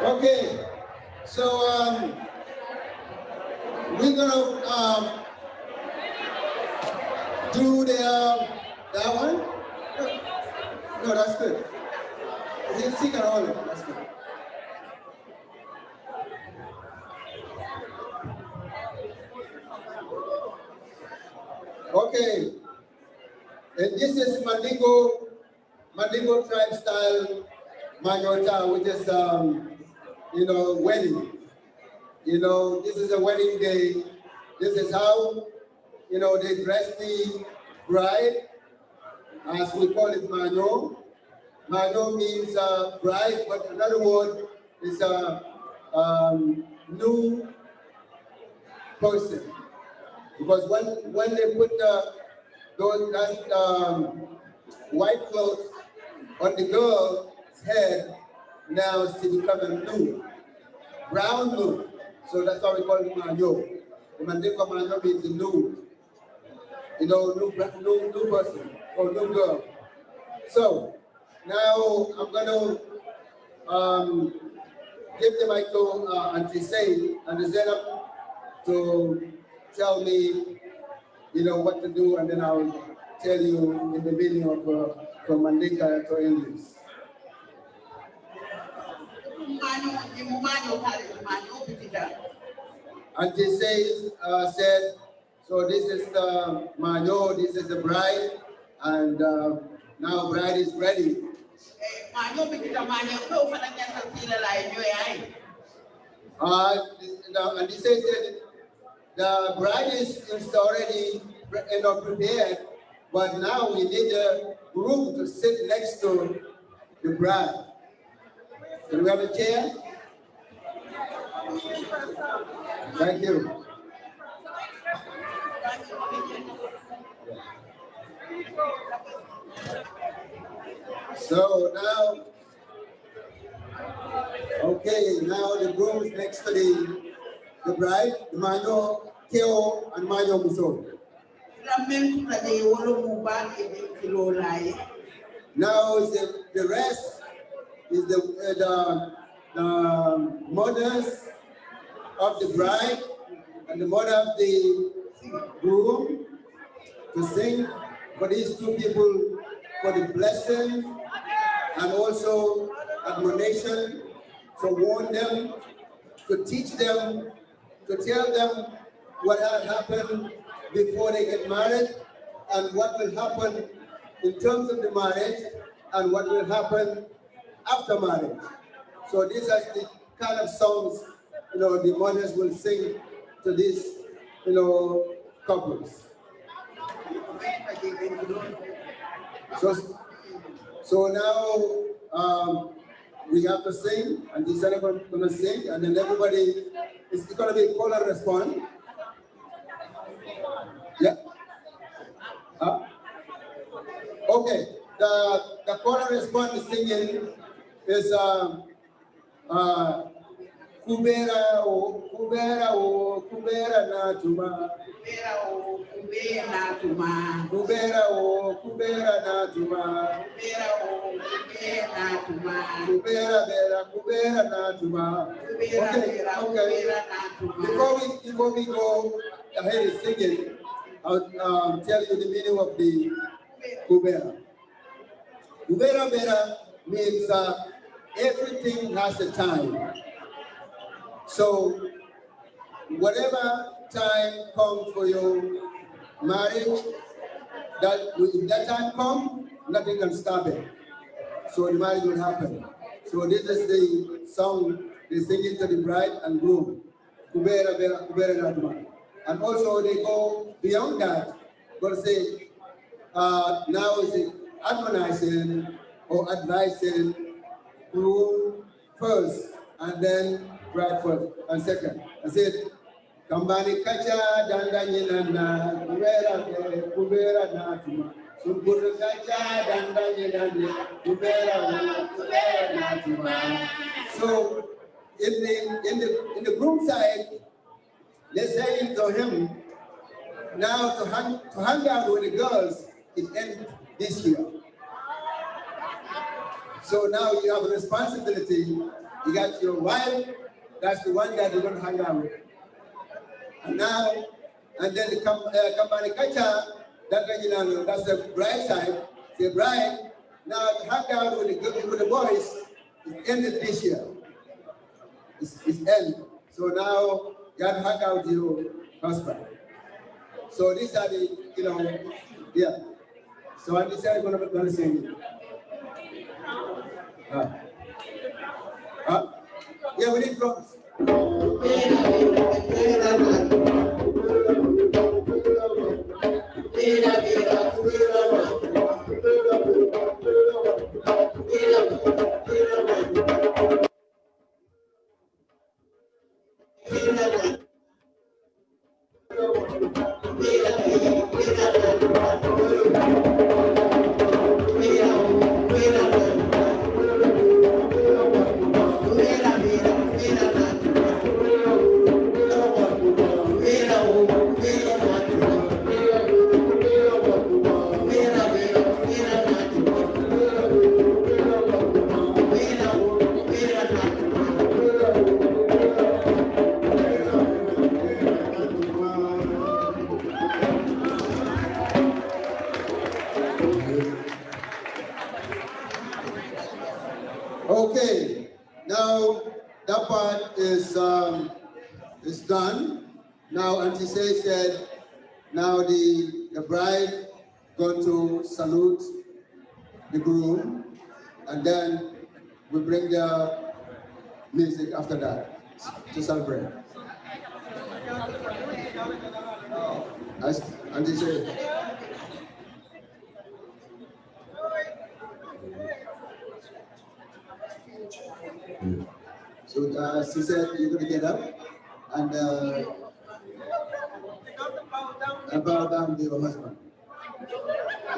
Okay, so we're gonna do that one. No, that's good. It's secret only. That's good. Okay, and this is Mandingo tribe style Manyota, which is wedding. This is a wedding day. This is how they dress the bride, as we call it Manyo. Manyo means bride, but another word is a new person. Because when they put those white clothes on the girl's head, now she becomes a new, brown new. So that's why we call it Manyo. The Mandingo Manyo means the new, new person or new girl. So now I'm going to give the mic to Auntie Say, and Zainab to tell me, what to do, and then I'll tell you in the meaning of from Mandinka to English. Auntie said, so this is Manyo, this is the bride, and now bride is ready. And he says that the bride is already prepared, but now we need a groom to sit next to the bride. Can we have a chair? Thank you. So now, okay, now the groom is next to the bride, the Manyo, Keo, and Manyo Muso. Now the rest is the mothers of the bride and the mother of the groom to sing for these two people for the blessing and also admonition, to warn them, to teach them, to tell them what had happened before they get married and what will happen in terms of the marriage and what will happen after marriage. So these are the kind of songs, the mothers will sing to these, couples. So now we have to sing, and these are going to sing, and then everybody, it's going to be call and respond. Yeah. Okay. The call and respond singing is Kubera o Kubera na tuma. Kubera na tuma. Kubera o Kubera na tuma. Kubera na tuma. Okay. Before we go ahead and sing it, I'll tell you the meaning of the Kubera. Kubera Bera means everything has a time. So whatever time comes for your marriage, if that time comes, nothing can stop it. So the marriage will happen. So this is the song they sing it to the bride and groom. Kubera Bera, Kubera Naduma. And also they go beyond that, going to say, now is it admonizing or advising groom first and then bride first and second. I said, Kambani kacha dandanyinana kubera natuma. Sumburu kacha dandanyinana kubera natuma. So in the groom side, let's say to him, now to hang out with the girls, it ends this year. So now you have a responsibility. You got your wife, that's the one that you're going to hang out with. And now, and then the company kacha, that's the bride side. The bride, now hang out with the boys, it's ended this year. It's end. So now you have to hang out with your husband. So these are the, yeah. So I decided I'm going to sing it. Yeah, we need drums. Okay, now that part is done. Now Auntie Say said, now the bride going to salute the groom, and then we bring the music after that to celebrate. As Auntie Say. So she said you're going to get up and bow down to your husband.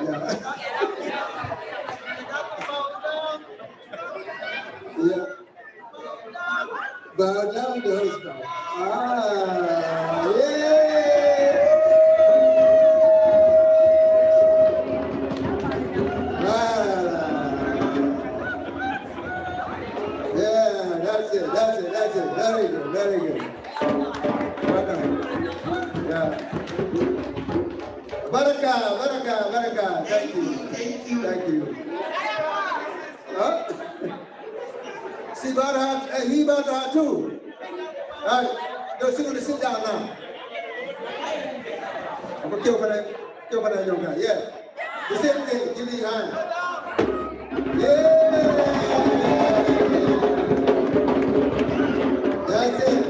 Yeah. Yeah. Bow down to your husband. Ah, yeah. That's it. Very good. Yeah. Baraka. Thank you. Huh? She bought her, he bought her too. All right. No, she's going to sit down now. I'm going to kill for that young guy. Yeah. The same thing. Give me your hand. Yeah. That's it.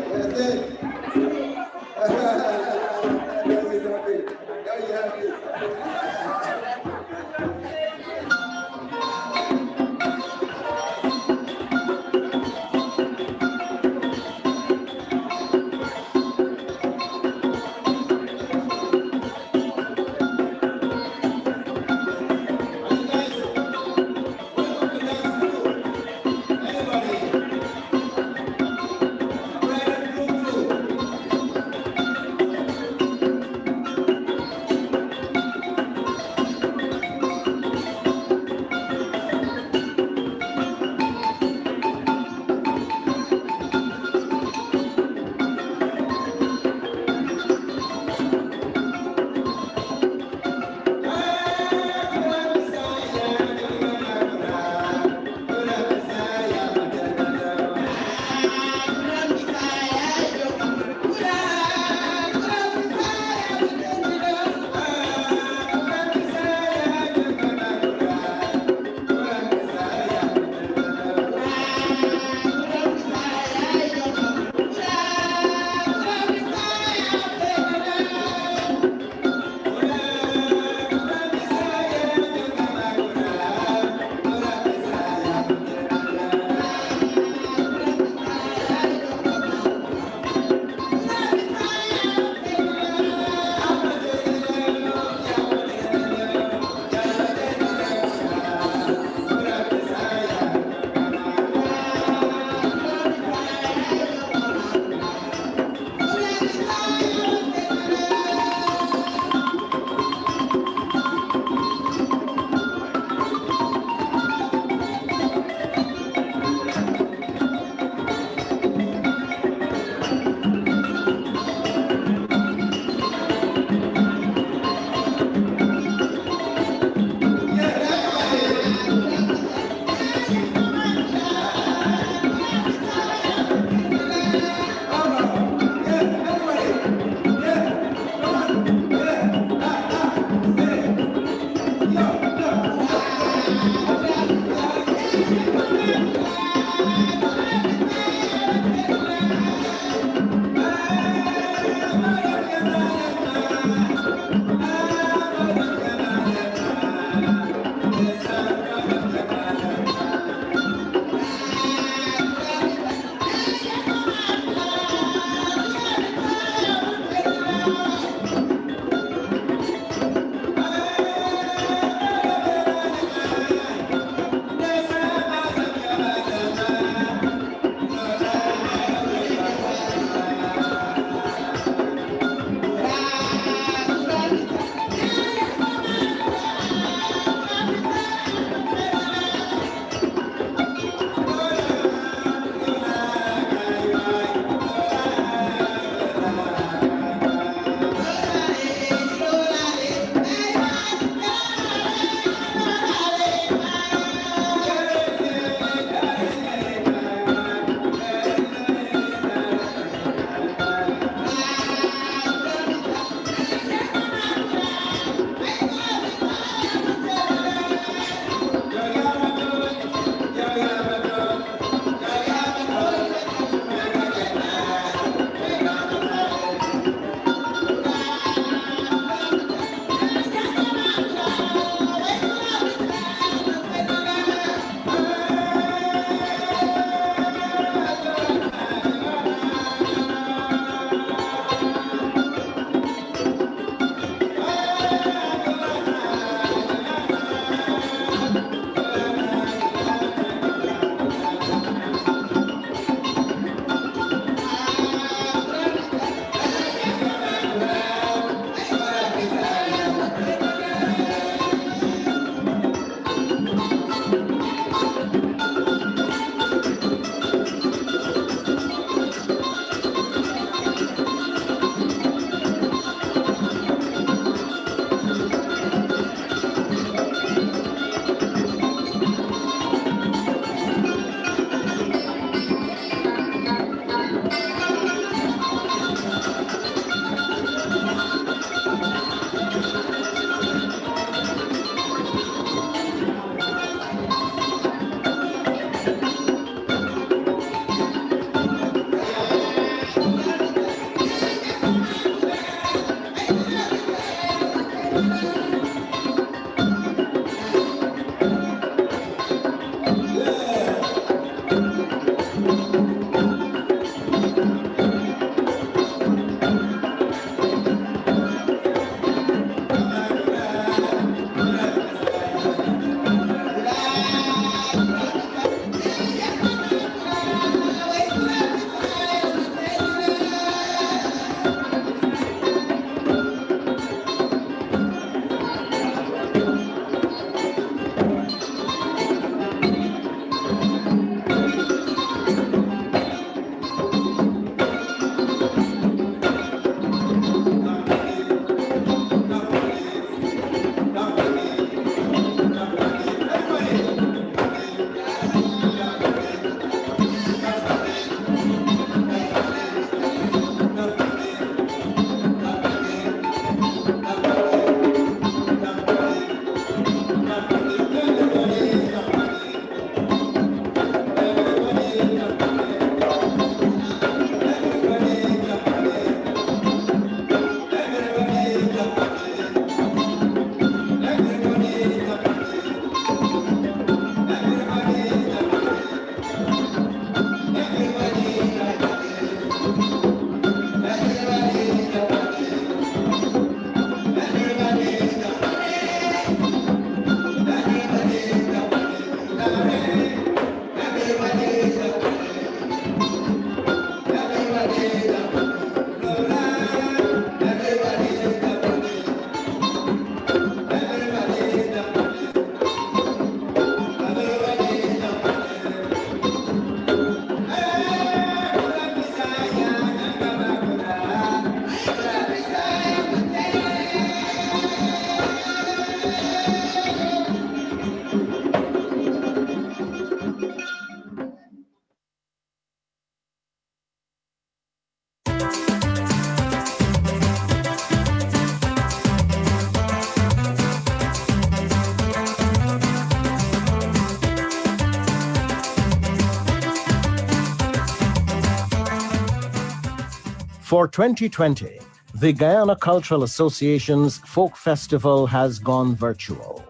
For 2020, the Guyana Cultural Association's Folk Festival has gone virtual.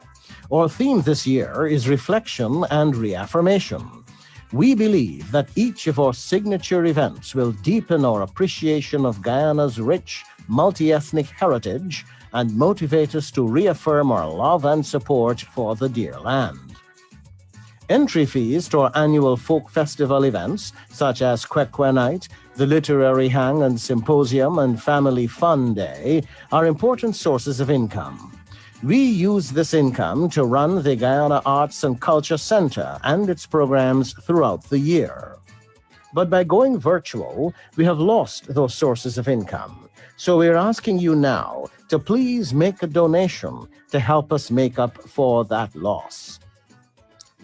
Our theme this year is reflection and reaffirmation. We believe that each of our signature events will deepen our appreciation of Guyana's rich, multi-ethnic heritage and motivate us to reaffirm our love and support for the dear land. Entry fees to our annual folk festival events, such as Kwe Kwe Night, the Literary Hang and Symposium, and Family Fun Day, are important sources of income. We use this income to run the Guyana Arts and Culture Center and its programs throughout the year. But by going virtual, we have lost those sources of income. So we're asking you now to please make a donation to help us make up for that loss.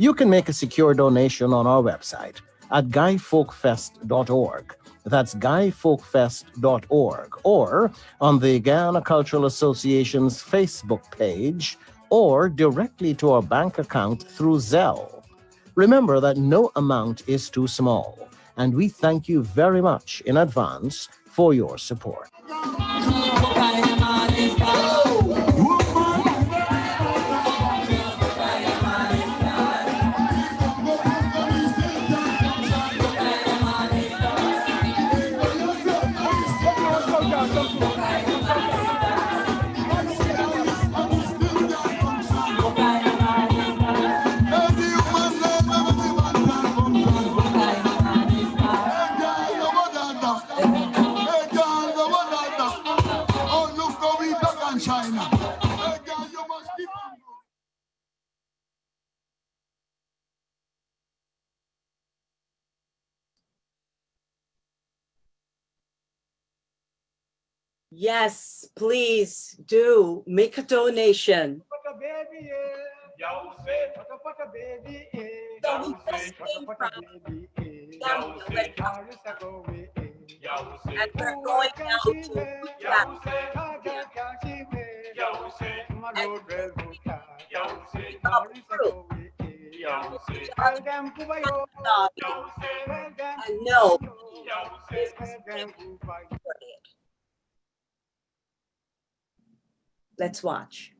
You can make a secure donation on our website at guyfolkfest.org. That's guyfolkfest.org, or on the Guyana Cultural Association's Facebook page, or directly to our bank account through Zelle. Remember that no amount is too small, and we thank you very much in advance for your support. Yes, please do make a donation. Put a baby, yeah. Put a baby, So we just came from Gambia, West Africa, and we're going now to and no, let's watch.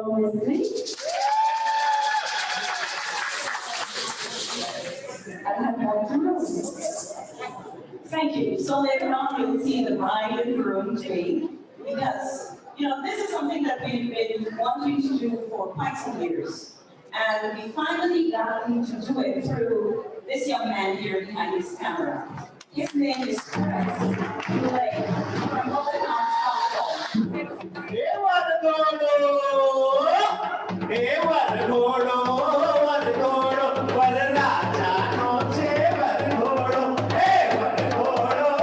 welcome listening. I have more to know. Thank you. So later on, you'll see the bride and groom tree, because, you know, this is something that we've been wanting to do for quite some years. And we finally got to do it through this young man here behind his camera. His name is Chris Blake from Golden Arms Council. Hey, what a golo! Hey, what a golo! What a golo! What a raja! No, che, what a golo! Hey, what a golo!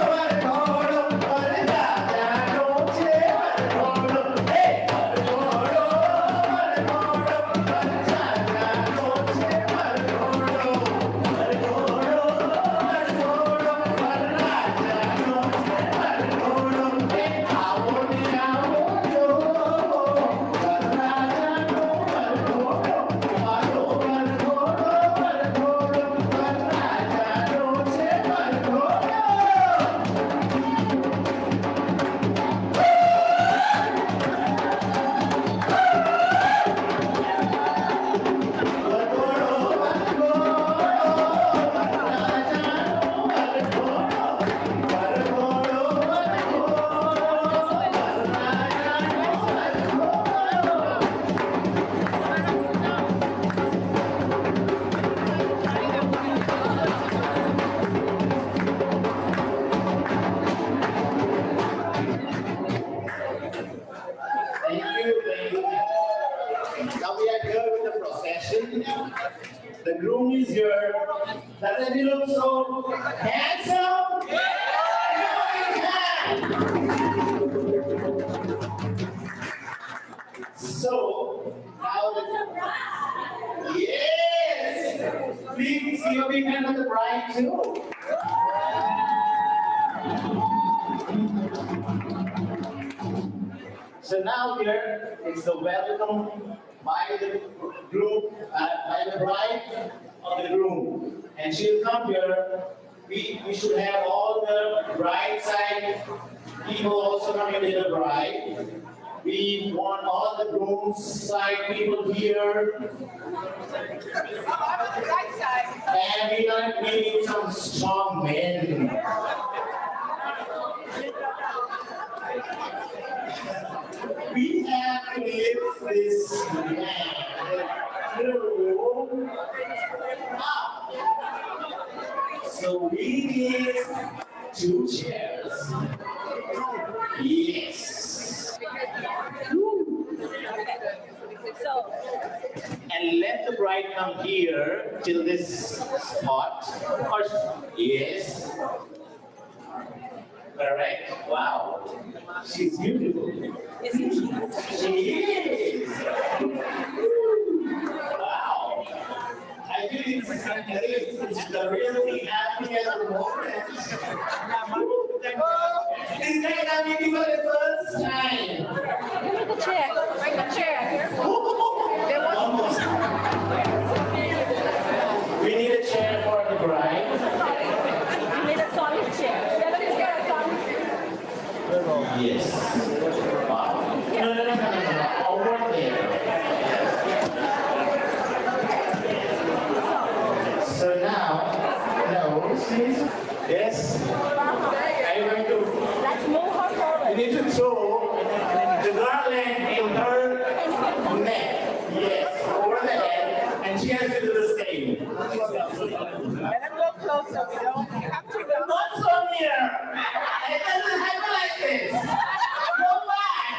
What a golo! What a raja! No, che, what a golo! Hey, what a golo! What a golo! What a raja! No, che, what a golo! What a golo! What a golo! What a raja! No, che, what a golo! Hey, I want it, I want it. What a raja! No, what a golo! What a golo! What a golo! What a raja! No, che, what a golo! Thank you, baby. Now we are here with the procession. The groom is here. Doesn't he look so handsome? So now the yes, please give a big hand to the bride too. So now here it's the welcome by the groom, by the bride of the groom, and she'll come here. We should have all the bride side people also coming with the bride. We want all the groom side people here. And we need some strong men. We have to lift this man through. So we need 2 chairs. Yes. And let the bride come here till this spot. Yes. Correct. Wow. She's beautiful. Isn't she? She is. Wow. I think it's the really happy at the moment. Is that happening for the first time? Give me the chair. Bring the chair. We need a chair for the bride. You need a solid chair. Everybody's got a solid chair. Yes. Wow. No. Over there. So now, please. Yes. I'm going to. Let's move her forward. You need to throw the garland in her neck. Yes, over the head, and she has to do the same. Let them go closer. We don't have to go. Not so near. It doesn't happen like this. Go back.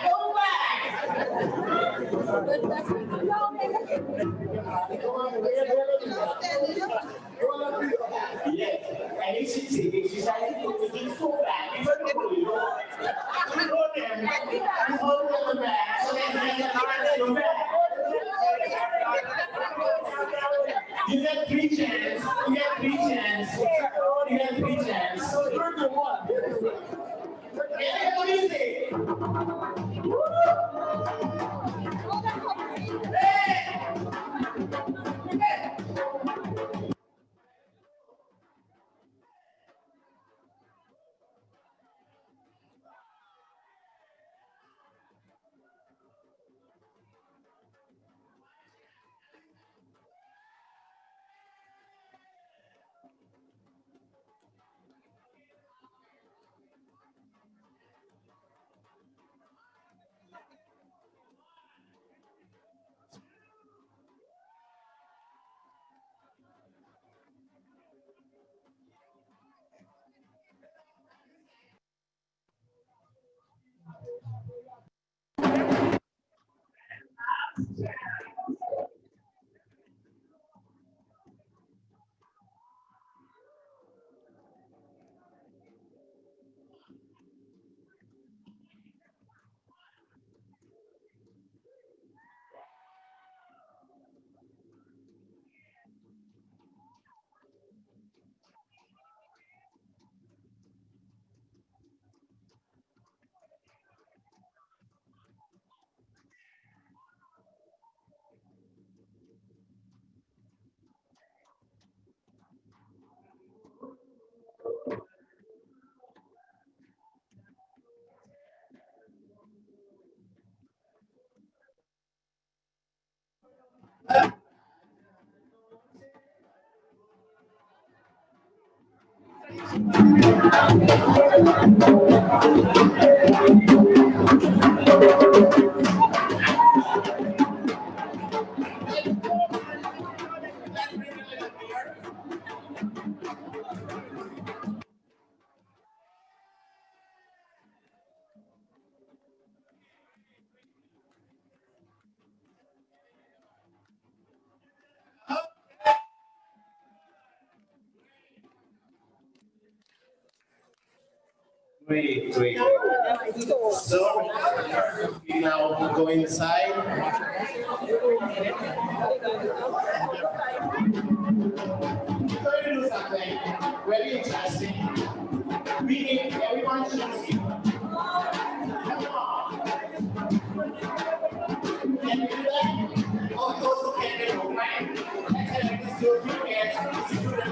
Yes, and if she's trying to just go back. You don't go there. You hold them back. So they go back. You get 3 chances. You get 3 chances. You get 3 chances. Yeah, what do you say? Hey! Great, great. So we now go inside. We're going to do something very interesting. We need everyone to see. Come on. Can you do that? Oh, those who can't get home, right? Let's do a few hands. Do the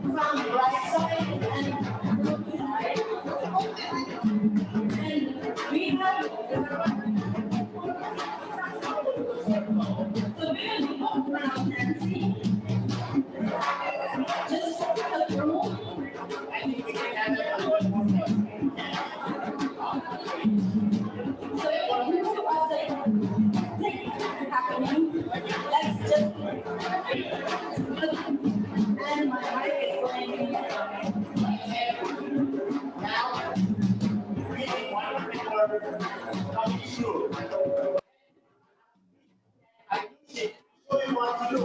from right side and we have so we're going to walk around and see just a room. I think we can have that. So if you are saying happening, let's just and my wife is going now. We want to recover coming soon. I do what you want to do.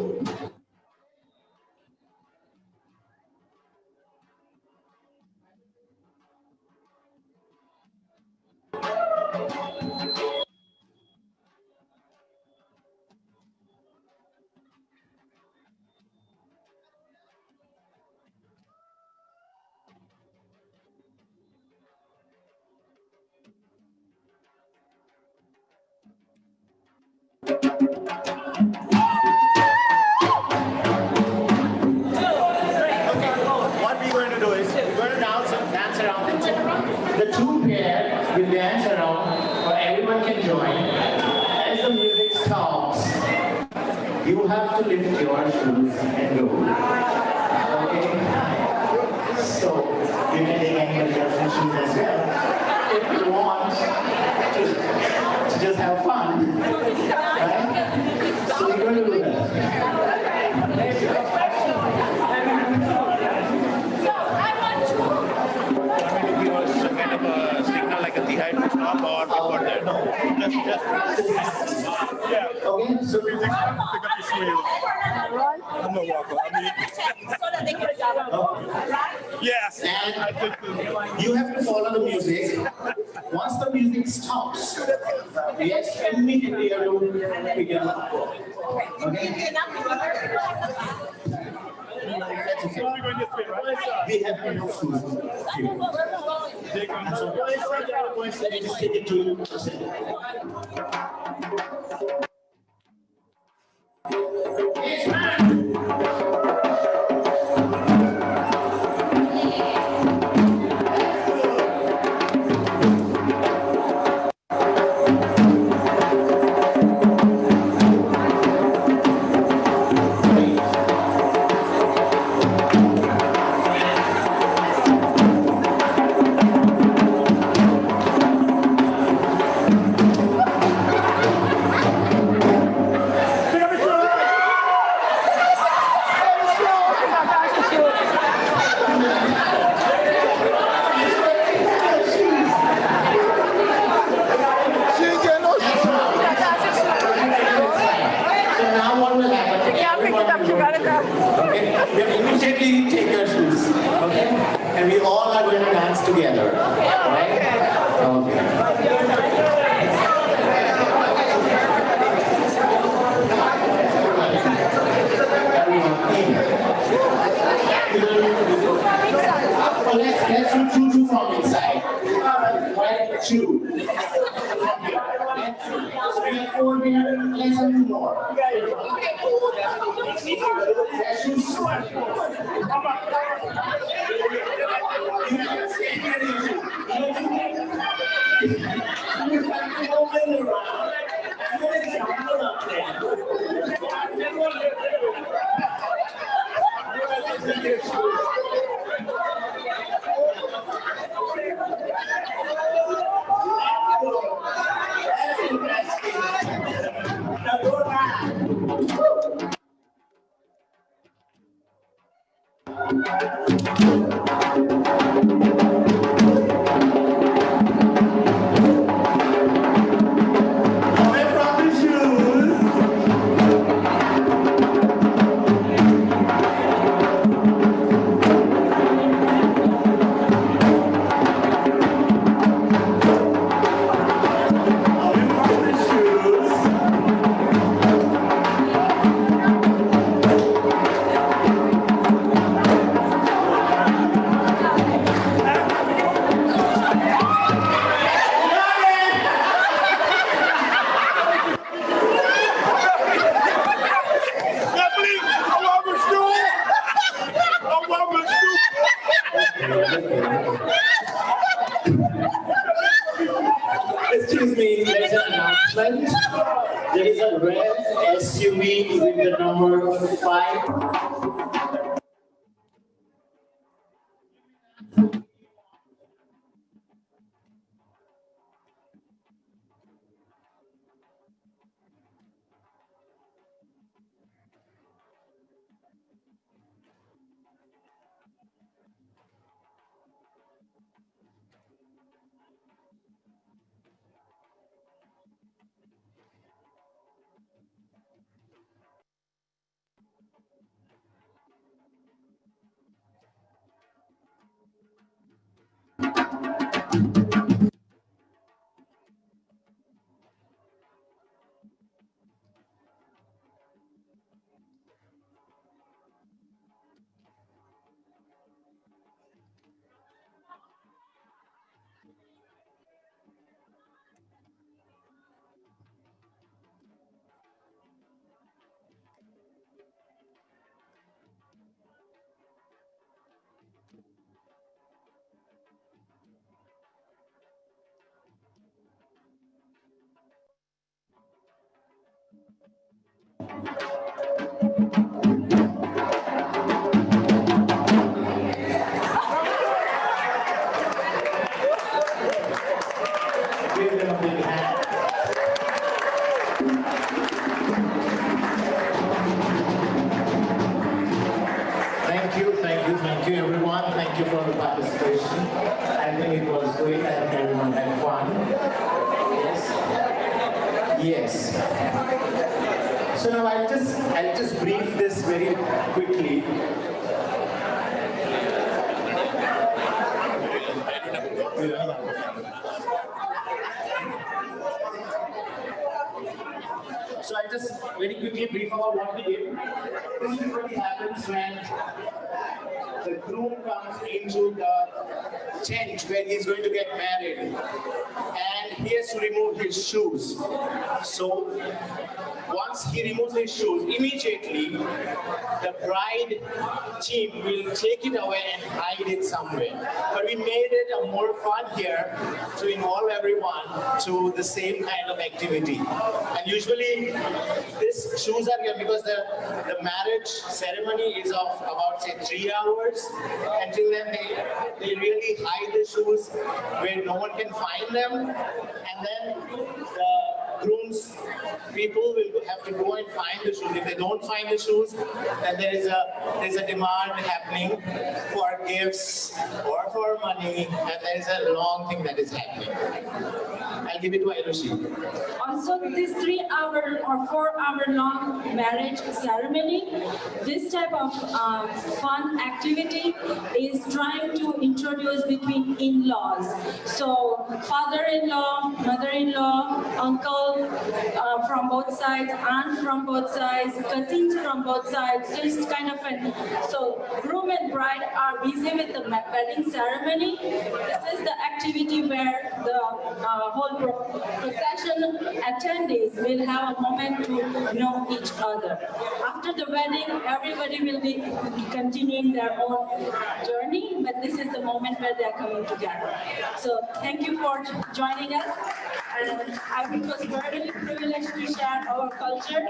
What we're going to do is we're going to dance around the two pairs will dance around, or everyone can join. As the music stops, you have to lift your shoes and go. Okay? So you can take anybody else's shoes as well if you want to just have fun. Right? So we're going to do that. Okay, so we pick up your shoe. I'm a walker. Yes. And you have to follow the music. Once the music stops, yes, immediately you begin. Okay. That's okay. We have enough shoes. Let me just take it to you. Yes, ma'am. Immediately take your shoes, okay? And we all are going to dance together, right? Okay. Let's do two from inside. Right? Two. 3 and 4 here, less than 2 more. Excuse me, there is an announcement. There is a red SUV with the number 5. Give them a big hand. Thank you everyone. Thank you for the participation. I think it was great and everyone had fun. Yes. Yes. So now I'll just brief this very quickly. So I'll just very quickly brief about what we did. This is what happens when the groom comes into the tent where he's going to get married, and he has to remove his shoes. So once he removes his shoes, immediately the bride team will take it away and hide it somewhere. But we made it a more fun here to involve everyone to the same kind of activity. And usually these shoes are here because the marriage ceremony is of about say 3 hours. Until then they really hide the shoes where no one can find them, and then the groom's people will have to go and find the shoes. If they don't find the shoes, then there's a demand happening for gifts or for money, and there's a long thing that is happening. I'll give it to Airushi. Also, this 3-hour or 4-hour long marriage ceremony, this type of fun activity is trying to introduce between in-laws. So father-in-law, mother-in-law, uncle from from both sides, aunt from both sides, cousins from both sides. So it's kind of an, so groom and bride are busy with the wedding ceremony. This is the activity where the whole procession attendees will have a moment to know each other. After the wedding, everybody will be continuing their own journey, but this is the moment where they're coming together. So thank you for joining us. And I was very privileged to share our culture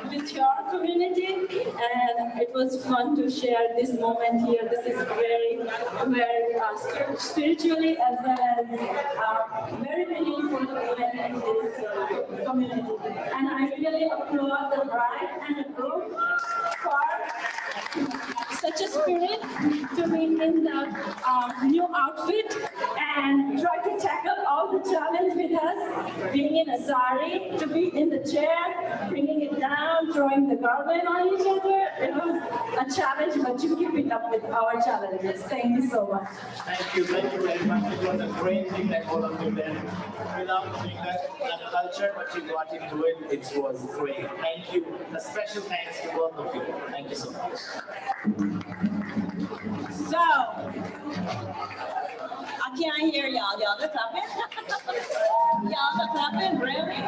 with your community, and it was fun to share this moment here. This is very, very spiritually as well as very meaningful event in this community. And I really applaud the bride and the groom for such a spirit to be in the new outfit and try to tackle all the challenge with us, being in a sari, to be in the chair, bringing it down, throwing the garland on each other. It was a challenge, but you keep it up with our challenges. Thank you so much. Thank you very much. It was a great thing that all of you did. Without doing that culture, but you got into it. It was great. Thank you. A special thanks to both of you. Thank you so much. So, I can't hear y'all. Y'all are clapping? Y'all are clapping? Really?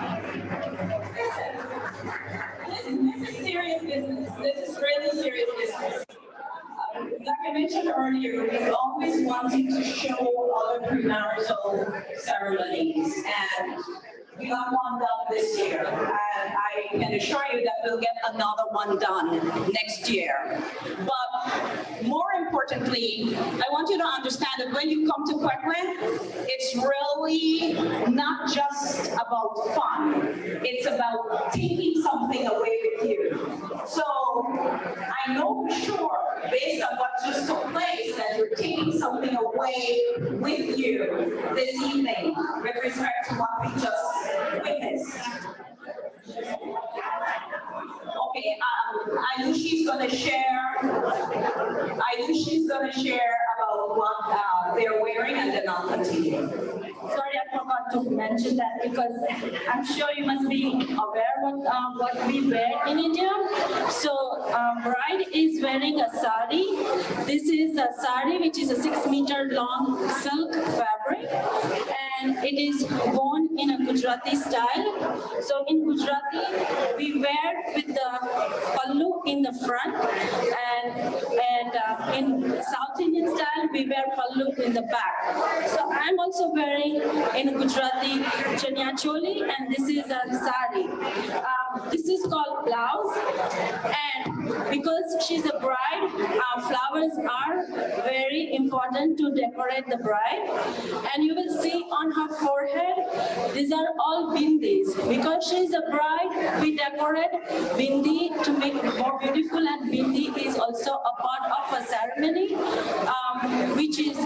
Listen, this is serious business. This is really serious business. Like I mentioned earlier, we always wanted to show other premarital ceremonies, and we got one done this year, and I can assure you that we'll get another one done next year. But more importantly, I want you to understand that when you come to Kwe Kwe, it's really not just about fun. It's about taking something away with you. So I know for sure, based on what just took place, that you're taking something away with you this evening with respect to what we just witnessed. Okay, Ayushi's gonna share. Ayushi's gonna share about what they're wearing, and then I'll continue. Sorry, I forgot to mention that because I'm sure you must be aware of what we wear in India. So, bride is wearing a sari. This is a sari, which is a 6-meter long silk fabric, and it is worn in a Gujarati style. So, in Gujarati, we wear with the pallu in the front, and in South Indian style, we wear pallu in the back. So, I'm also wearing in Gujarati chania choli, and this is a sari. This is called blouse, and because she's a bride, flowers are very important to decorate the bride. And you will see on her forehead, these are all bindis. Because she's a bride, we decorate bindi to make it more beautiful, and bindi is also a part of a ceremony, which is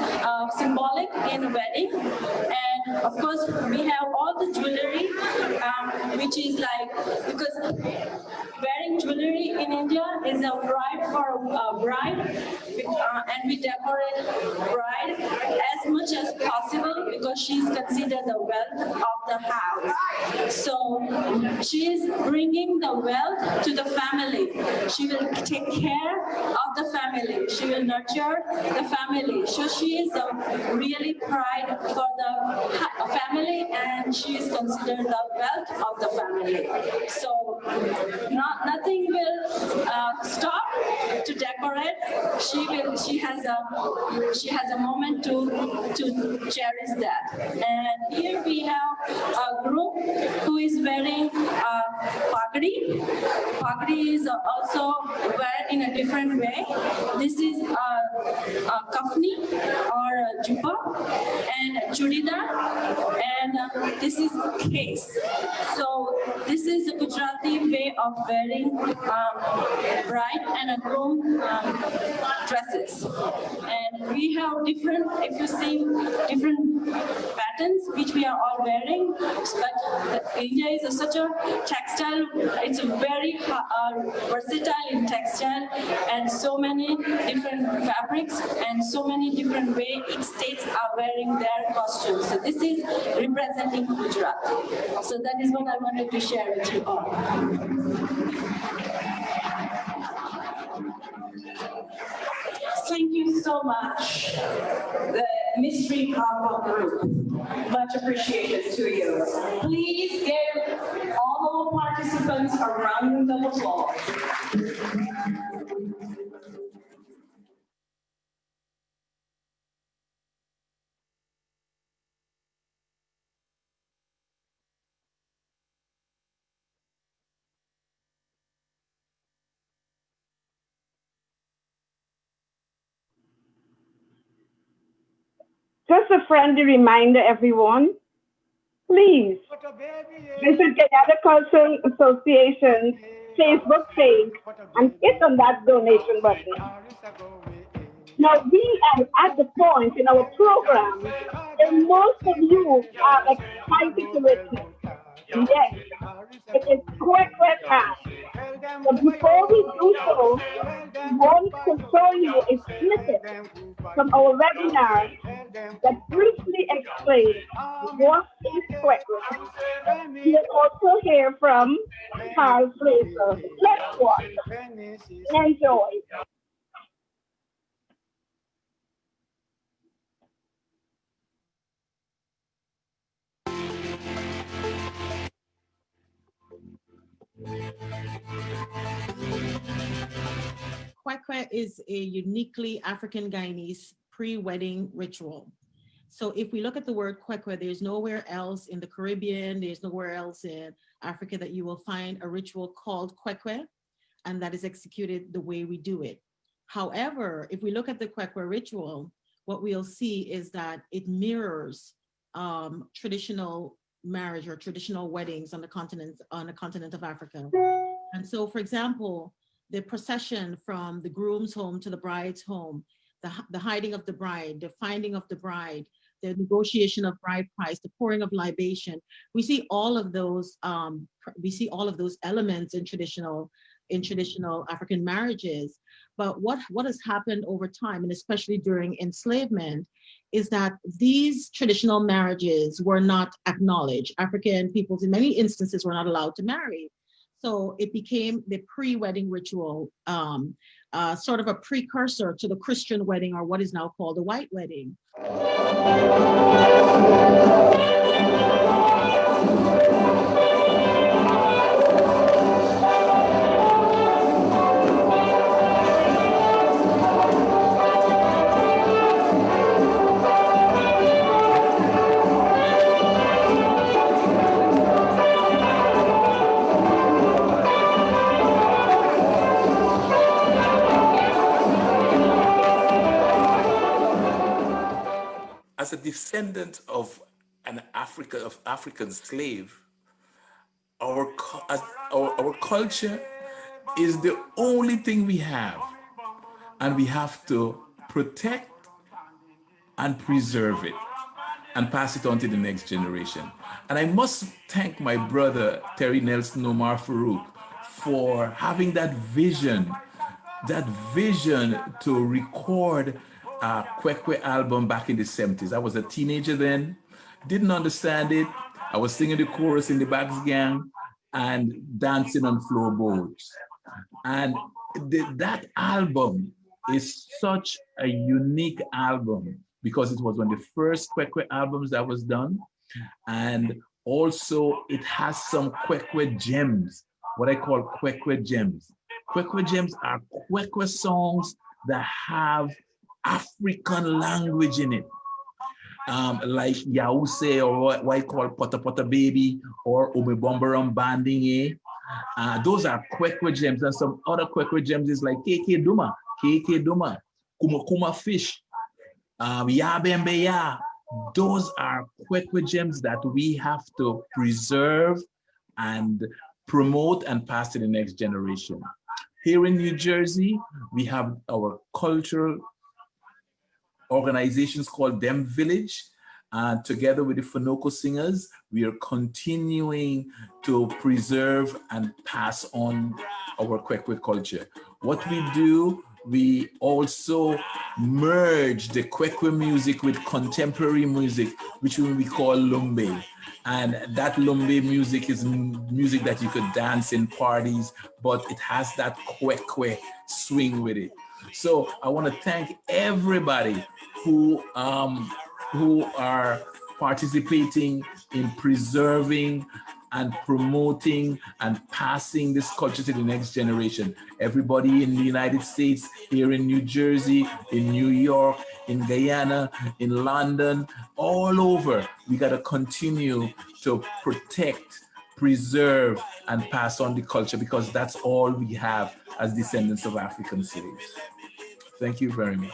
symbolic in wedding. And of course, we have all the jewelry, which is like, because wearing jewelry in India is a right for a bride, and we decorate bride as much as possible because she's considered the wealth of the house. So she is bringing the wealth to the family. She will take care of the family. She will nurture the family. So she is a really pride for the family, and she is considered the wealth of the family. So nothing will stop to decorate. She has a moment to cherish that. And here we have a group who is wearing pagdi. Pagdi is also wear in a different way. This is a kafni or a jubba and chudidar, and this is case. So this is a Gujarati way of wearing bride and a groom dresses. And we have different, if you see, different patterns which we are all wearing. But India is such a textile, it's a very versatile in textile, and so many different fabrics and so many different ways each states are wearing their costumes. So this is representing Gujarat. So that is what I wanted to share. share it to all. Thank you so much, the Mystery Pop-Up Group. Much appreciated to you. Please give all of our participants a round of applause. Just a friendly reminder, everyone, please visit Gca Cultural Association's Facebook page and hit on that donation button. Now, we are at the point in our program, and most of you are excited to witness. Yes, it is Kwe Kwe time. But before we do so, we want to show you a snippet from our webinar that briefly explains what is Kwe Kwe. We'll also hear from Carl Fraser. Let's watch and enjoy. Kwe Kwe is a uniquely African Guyanese pre-wedding ritual. So if we look at the word Kwe Kwe, there's nowhere else in the Caribbean, there's nowhere else in Africa that you will find a ritual called Kwe Kwe, and that is executed the way we do it. However, if we look at the Kwe Kwe ritual, what we'll see is that it mirrors traditional marriage or traditional weddings on the continent of Africa. And so, for example, the procession from the groom's home to the bride's home, the hiding of the bride, the finding of the bride, the negotiation of bride price, the pouring of libation. We see all of those. Elements in traditional African marriages. But what has happened over time, and especially during enslavement, is that these traditional marriages were not acknowledged. African peoples, in many instances, were not allowed to marry. So it became the pre-wedding ritual, sort of a precursor to the Christian wedding, or what is now called the white wedding. As a descendant of an African slave, our culture is the only thing we have, and we have to protect and preserve it and pass it on to the next generation. And I must thank my brother Terry Nelson Omar Farouk for having that vision to record a Kwe Kwe album back in the 70s. I was a teenager then, didn't understand it. I was singing the chorus in the Bags Gang and dancing on floorboards. And that album is such a unique album because it was one of the first Kwe Kwe albums that was done. And also it has some Kwe Kwe gems, what I call Kwe Kwe gems. Kwe Kwe gems are Kwe Kwe songs that have African language in it, like Yause, or what I call Pota Pota Baby, or Omebombaram Banding. Those are Kwe Kwe gems, and some other Kwe Kwe gems is like KK Duma, Kuma Kuma Fish, Ya Bembe Ya. Those are Kwe Kwe gems that we have to preserve and promote and pass to the next generation. Here in New Jersey, we have our cultural organizations called Dem Village. Together with the Fonoko singers, we are continuing to preserve and pass on our Kwe Kwe culture. What we do, we also merge the Kwe Kwe music with contemporary music, which we call lumbe. And that lumbe music is music that you could dance in parties, but it has that Kwe Kwe swing with it. So I want to thank everybody who are participating in preserving and promoting and passing this culture to the next generation. Everybody in the United States, here in New Jersey, in New York, in Guyana, in London, all over, we gotta continue to protect, preserve, and pass on the culture, because that's all we have as descendants of African slaves. Thank you very much.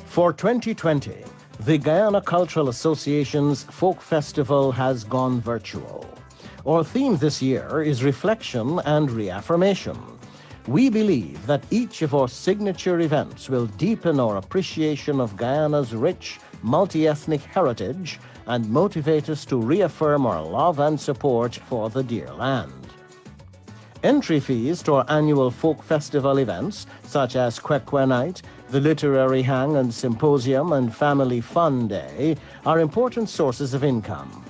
For 2020, the Guyana Cultural Association's Folk Festival has gone virtual. Our theme this year is reflection and reaffirmation. We believe that each of our signature events will deepen our appreciation of Guyana's rich, multi-ethnic heritage and motivate us to reaffirm our love and support for the dear land. Entry fees to our annual folk festival events, such as Kwe Kwe Night, the Literary Hang and Symposium, and Family Fun Day, are important sources of income.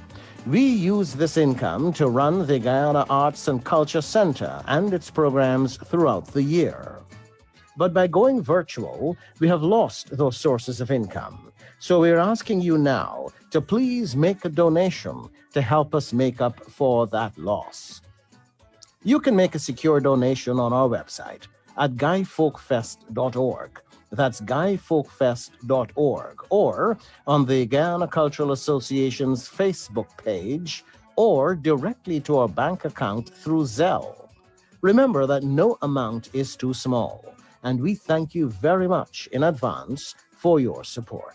We use this income to run the Guyana Arts and Culture Center and its programs throughout the year. But by going virtual, we have lost those sources of income. So we're asking you now to please make a donation to help us make up for that loss. You can make a secure donation on our website at guyfolkfest.org. That's guyfolkfest.org, or on the Guyana Cultural Association's Facebook page, or directly to our bank account through Zelle. Remember that no amount is too small, and we thank you very much in advance for your support.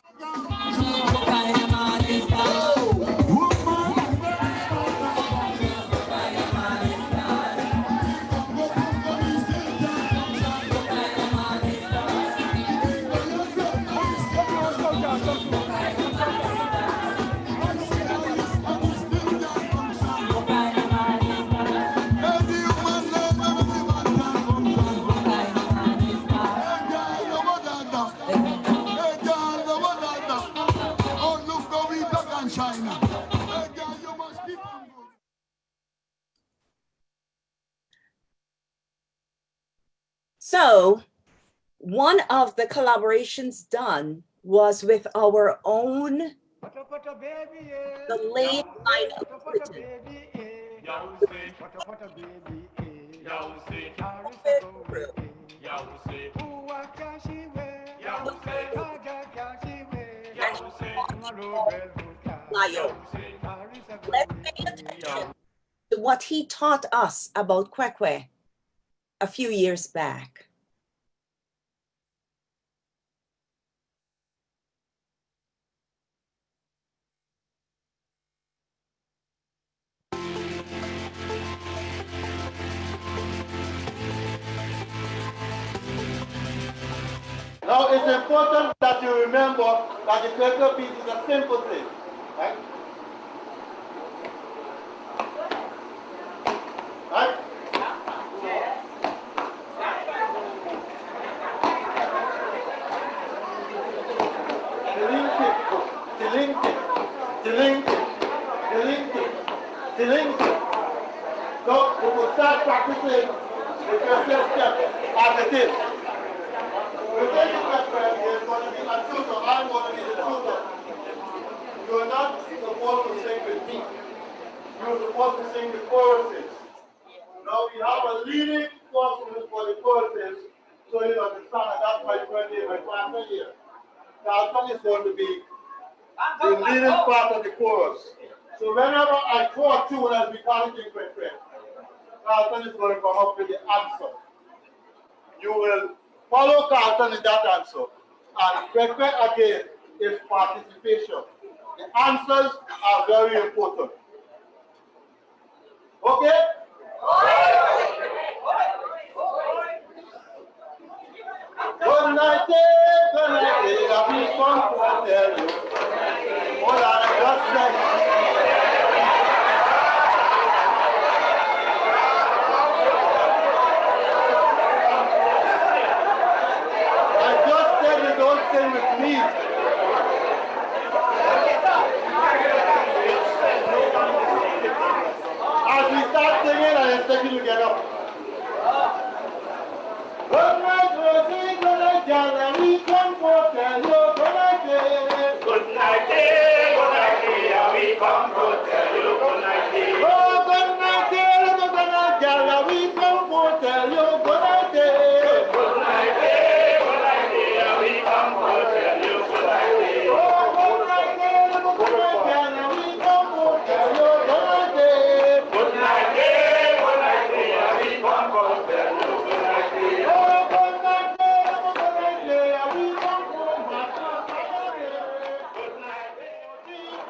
So one of the collaborations done was with our own, the late line of Britain. Let's pay attention to what he taught us about Kwe Kwe a few years back. Now it's important that you remember that the Kwe Kwe beat is a simple thing, right? Right? So we will start practicing the first step as it is. We're going to get where there's going to be a tutor. I'm going to be the tutor. You're not supposed to sing with me. You're supposed to sing the choruses. Now we have a leading chorus for the choruses, so you understand, and that's my friend here, my partner here. Carlton is going to be the leading part of the chorus. So whenever I throw a tune as we call it in Kwe Kwe, Carlton is going to come up with the answer. You will follow Carlton in that answer. And Kwe Kwe again is participation. The answers are very important. Okay? Good night, I'll be come to tell you. Hold on, just a second. I just said you don't sing with me. As we start singing, I expect you to get up. Good night, Rosie, good night, Jana, we come for tell you, good night, dear. Good night, dear, we come for tell you, good night, dear. Oh, good night, dear, good night, Jana, we come for tell you, good night, dear. Good night, dear, we come for tell you, good night, dear. Oh, good night, dear, good night, Jana, we come for tell you, good night, dear. Good night, dear, we come for tell you, good night, dear. Oh, good night, dear, we come for my good night, dear.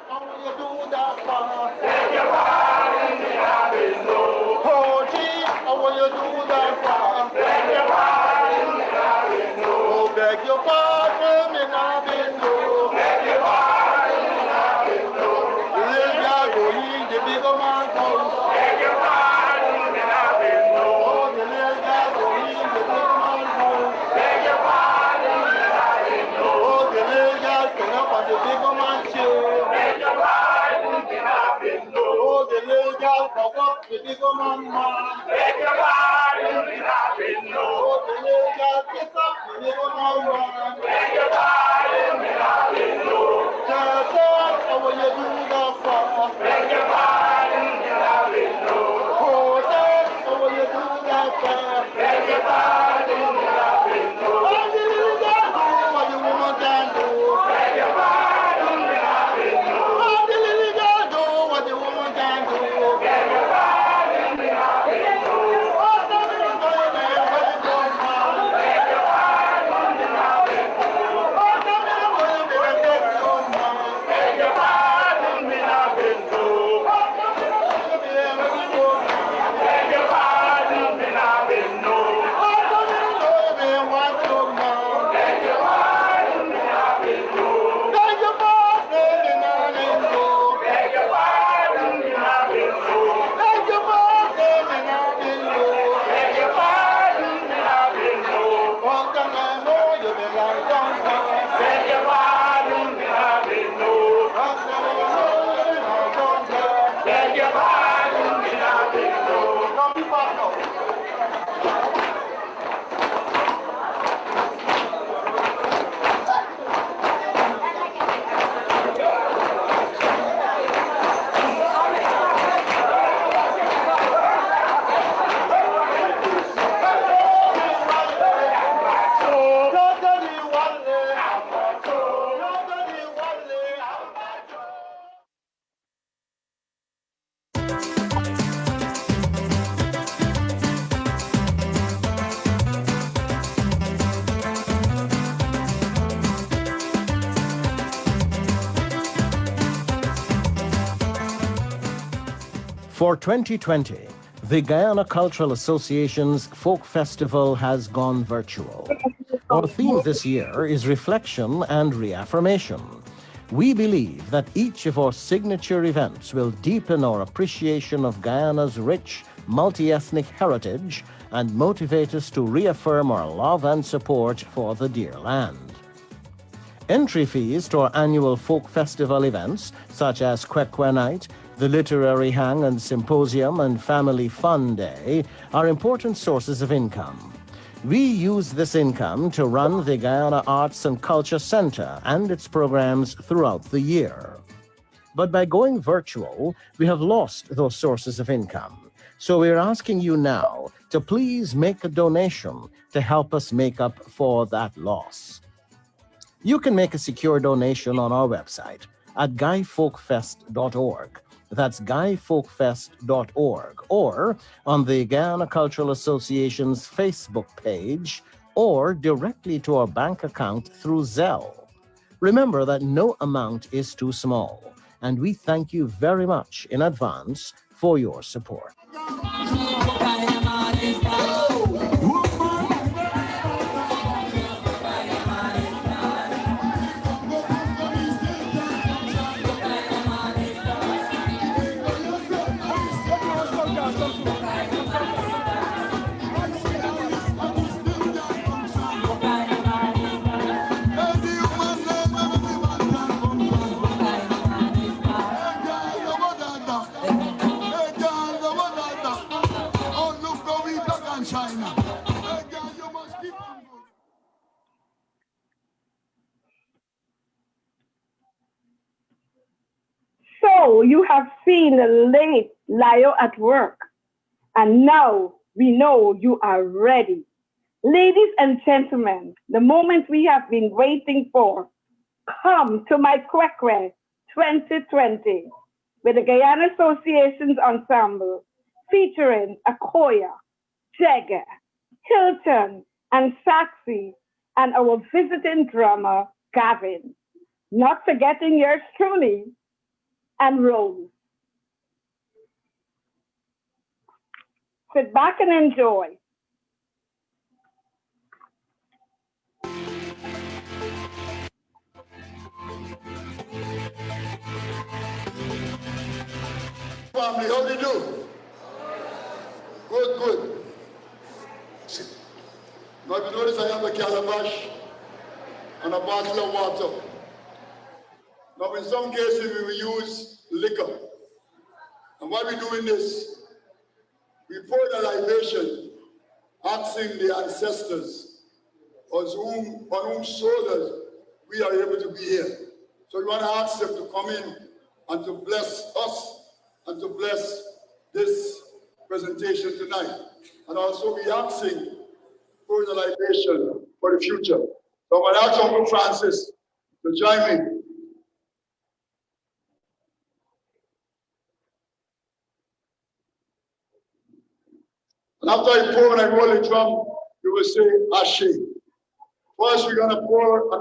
How will you do that for? Beg your pardon, me not been no. Oh, gee, how will you do that for? Beg your pardon, me not been no. Oh, beg your pardon, me not been no. Beg your pardon, me not been no. The little girl go in the bigger man's house. Beg your pardon, me not been no. Oh, the little girl go in the bigger man's house. Beg your pardon, me not been no. Oh, the little girl stand up on the bigger man's chair. Beg your pardon, me not been no. Oh, the little girl cock up the bigger man's man. Beg your pardon, me not been no. Oh, the little girl kiss up the bigger man's man. Beg your pardon, me not been no. Just how will you do that for? Beg your pardon, me not been no. Oh, how will you do that for? Beg your pardon, me not been no. Oh, the little girl do what the woman can do. Beg your pardon, me not been no. Oh, the little girl do what the woman can do. Beg your pardon, me not been no. Oh, the little girl do what the woman can do. Beg your pardon, me not been no. Oh, the little girl do what the woman can do. Beg your pardon, me not been no. Oh, the little girl do what the woman can do. Beg your pardon, me not been no. Oh, the little girl do what the woman can do. Beg your pardon, me not been no. Beg your pardon, me not been no. Beg your pardon, me not been no. Beg your pardon, me not been no. Beg your pardon, me not been no. Long time I know you been like down there. Beg your pardon, me not been no. Long time I know you been like down there. Beg your pardon, me not been no. Come be back now. For 2020, the Guyana Cultural Association's Folk Festival has gone virtual. Our theme this year is reflection and reaffirmation. We believe that each of our signature events will deepen our appreciation of Guyana's rich, multi-ethnic heritage and motivate us to reaffirm our love and support for the dear land. Entry fees to our annual folk festival events, such as Kwe Kwe Night, the Literary Hang and Symposium, and Family Fun Day, are important sources of income. We use this income to run the Guyana Arts and Culture Center and its programs throughout the year. But by going virtual, we have lost those sources of income. So we're asking you now to please make a donation to help us make up for that loss. You can make a secure donation on our website at guyfolkfest.org. That's guyfolkfest.org, or on the Guyana Cultural Association's Facebook page, or directly to our bank account through Zelle. Remember that no amount is too small, and we thank you very much in advance for your support. So you have seen the late Lio at work, and now we know you are ready. Ladies and gentlemen, the moment we have been waiting for, come to my Kwe Kwe 2020 with the Guyana Association's ensemble featuring Akoya, Jagger, Hilton, and Saxy, and our visiting drummer, Gavin. Not forgetting yours truly, and Rose. Sit back and enjoy. Family, how do you do? Good, good. Now you notice I have a calabash and a bottle of water. Now in some cases we will use liquor. And while we're doing this, we pour the libation, asking the ancestors on whom shoulders we are able to be here. So we want to ask them to come in and to bless us and to bless this presentation tonight. And also be asking for the libation for the future. So I'm going to ask Uncle Francis to join me. And after I pour and I roll the drum, you will say Ashe. First, we're going to pour a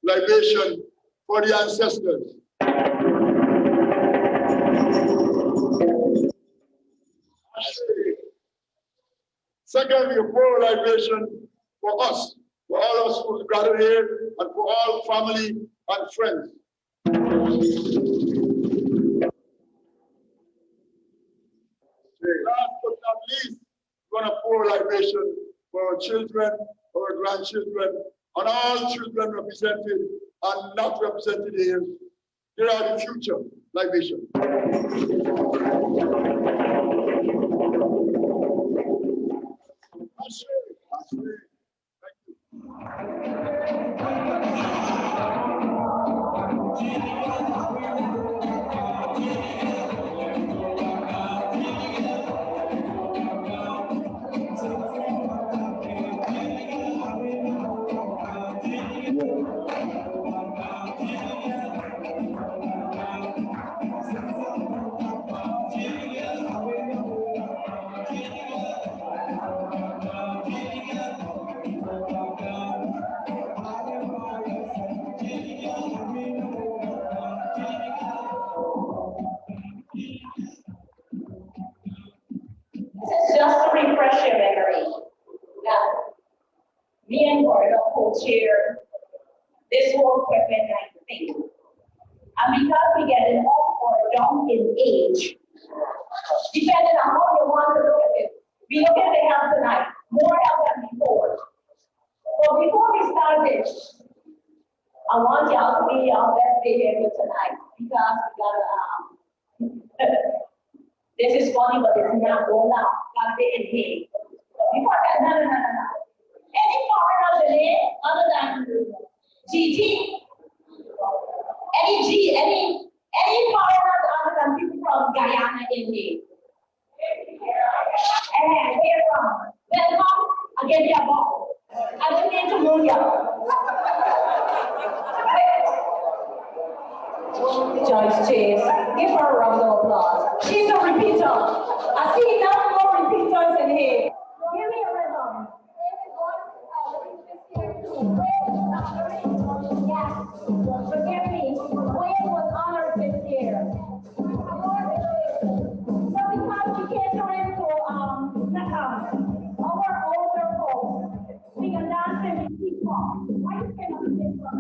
libation for the ancestors. Second, we pour a libation for us, for all of us who gathered here, and for all family and friends. Last but not least, we're going to pour a libation for our children, our grandchildren, and all children represented and not represented here. They are the future libation. Just to refresh your memory, that me and Gordon co-chair this whole Kwe Kwe night thing. And because we get an up or down in age, depending on how you want to look at it, we look at the health tonight, more health than before. But before we start this, I want y'all to be our best behavior tonight because we gotta this is funny, but it's not going out. Gotta be in here. Before that, no. Any foreigners in here other than GT? Any foreigners other than people from Guyana in here? And where from? Welcome. I give you a ball. I don't need to move Joyce Chase, give her a round of applause. She's a repeater. I see now more repeaters in here. Give me a rhythm. Yes, forgive me. Wayne was honored this year. So because we can't into our older folks, we can dance and keep on. Why you cannot sing from?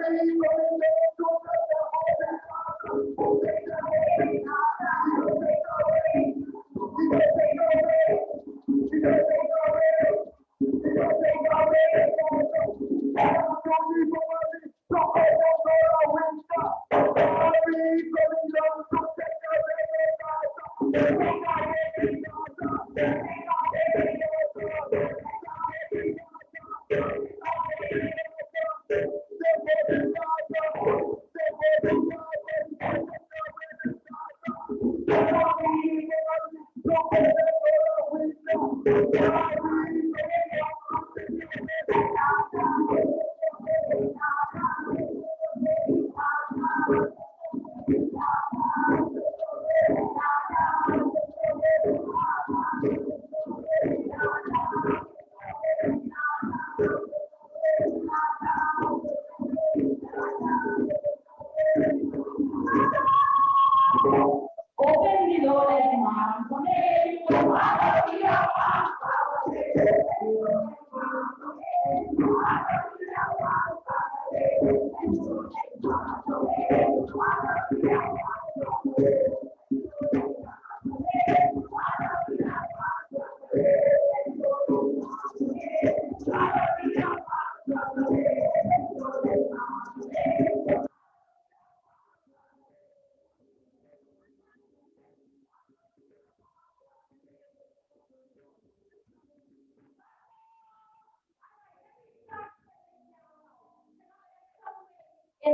And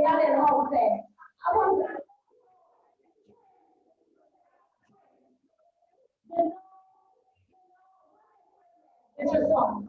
I didn't hold that. I want to. It's your song.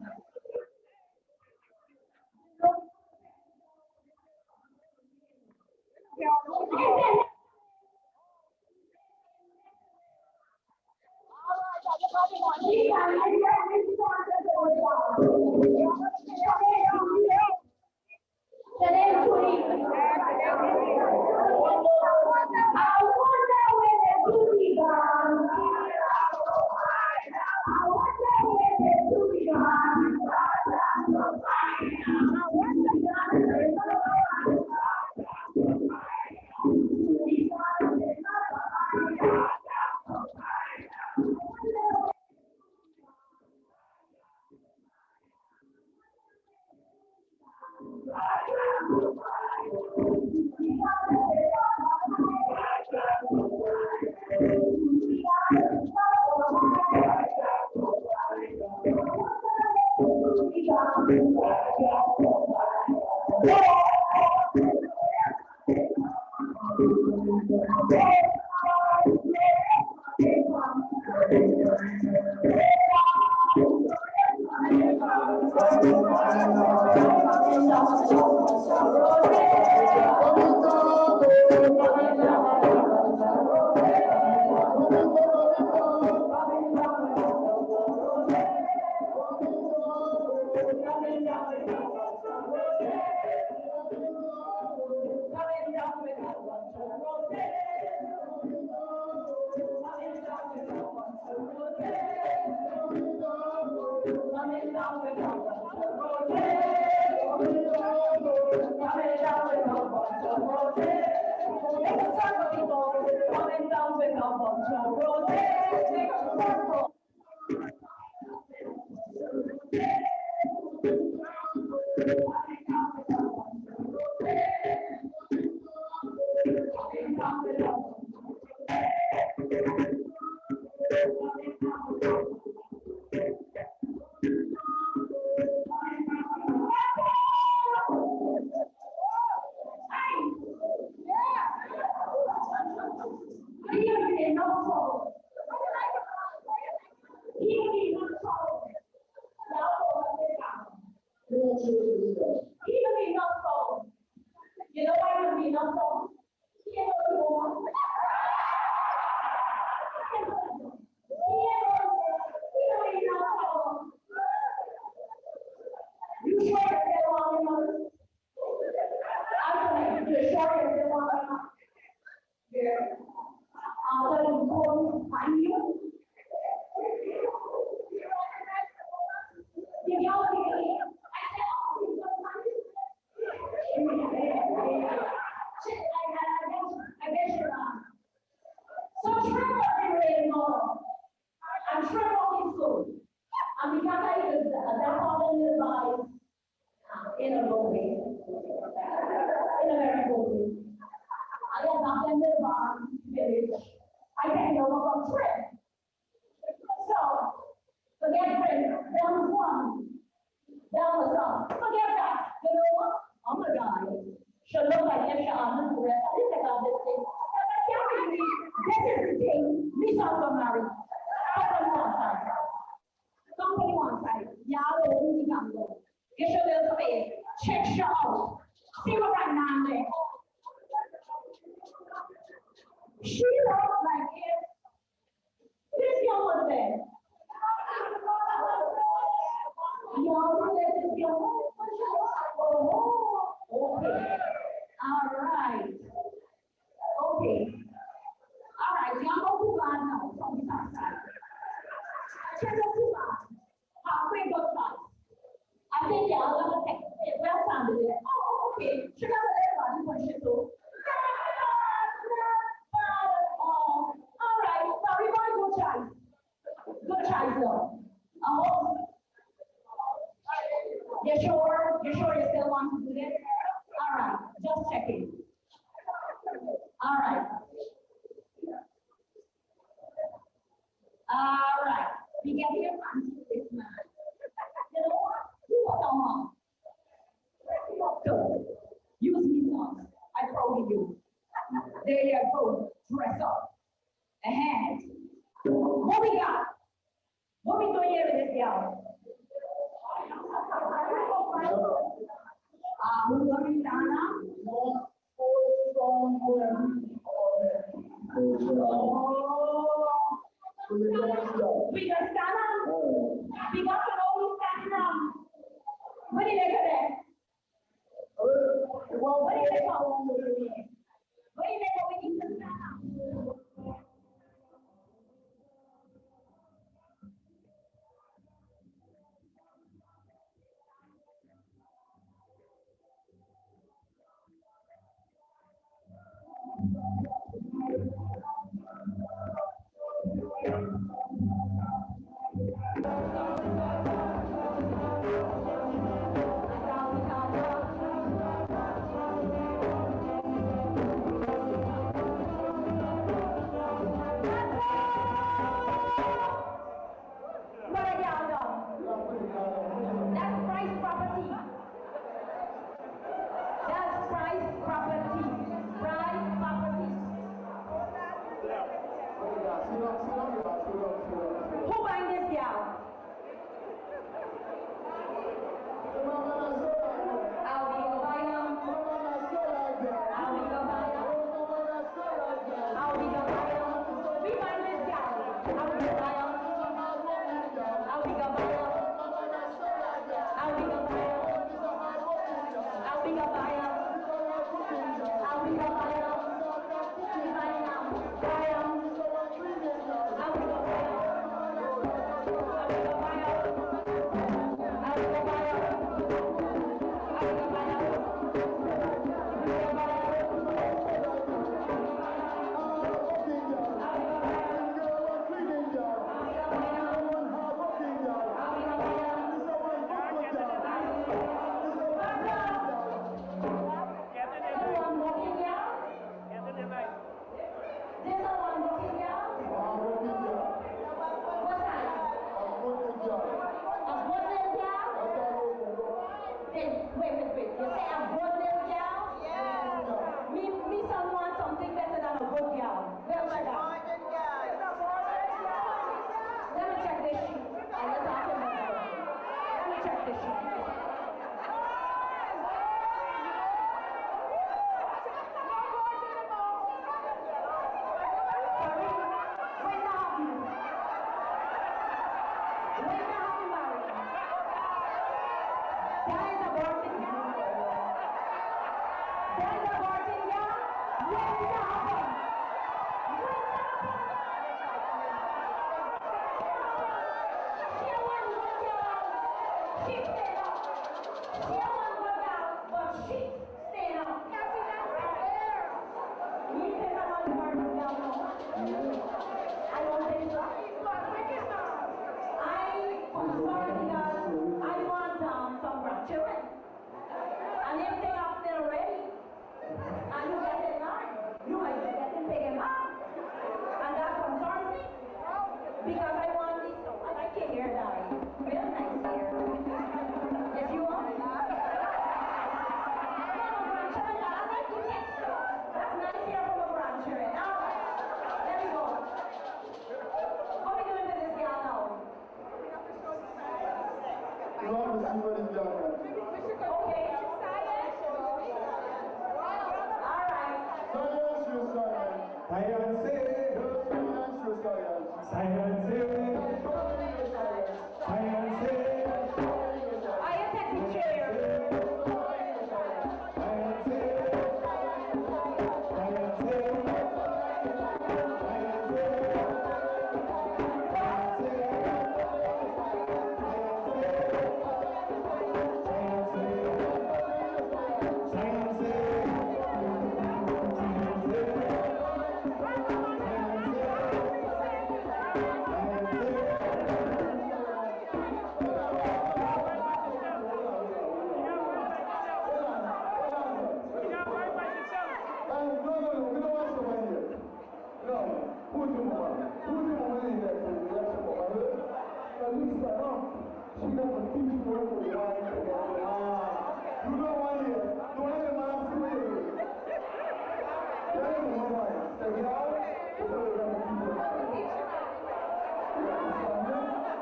You know why you be not so? guess you're on. So Trevor really more. And Trevor is good. And because I use that all in the body in a good way. In a very good way. I am not in the barn village. I can't go from Trevor. So, forget Trevor. Down was one. Down was up. Forget that. You know what? I'm a guy. Should look like if you're on the rest. I didn't think of this thing. This is the thing. Me talk to marry. Company one side. Y'all will be young. Get your little face. Check your out. See what right now there. She looks like it. This young was there. Y'all let this young. Oh, okay. All right. Okay. All right, y'all go too far now from the south side. Check out too far. Halfway go twice. I think y'all gonna take it. Well sounded there. Oh, okay. Check out everybody push it through. All right, so we're going to go twice. Go twice though. You sure? You sure you still want to do this? All right, just checking. All right. All right. We get here from this man. You know what? You are on. So, use me songs. I proud of you. There you go. Dress up. And what we got? What we doing here with this y'all? Who's going down now? We got stand up. We got to know stand up. What did they do there? What did they call? What did they do? We need to stand up. Who buying this gal? Are we gonna buy them? Are we gonna buy them? Are we gonna buy them? We buying this gal. Are we gonna buy them? Are we gonna buy them? Are we gonna buy them? Are we gonna buy them? Are we gonna buy them? Science, I am taking chair.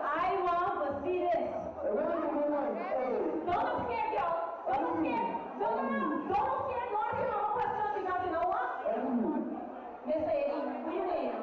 I want to see this. Don't scare y'all. Don't scare. Don't scare. Don't ask me no questions because you know what? Miss Lady, what's your name?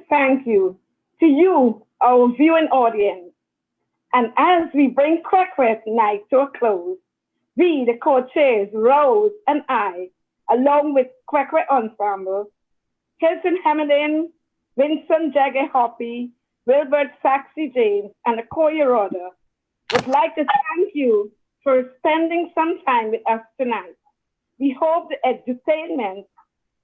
Thank you to you, our viewing audience. And as we bring Kwe Kwe night to a close, we, the co-chairs, Rose and I, along with Kwe Kwe Ensemble, Hilton Hamilton, Vincent Jagger Hoppy, Wilbert Saxey James, and Akoya Roda, would like to thank you for spending some time with us tonight. We hope the entertainment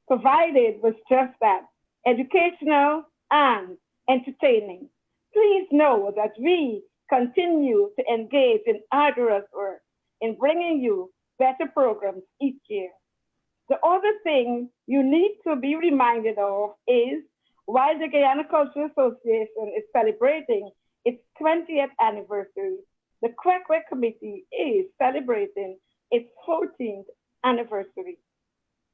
provided was just that, educational and entertaining. Please know that we continue to engage in arduous work in bringing you better programs each year. The other thing you need to be reminded of is while the Guyana Cultural Association is celebrating its 20th anniversary, the Kwe Kwe Committee is celebrating its 14th anniversary.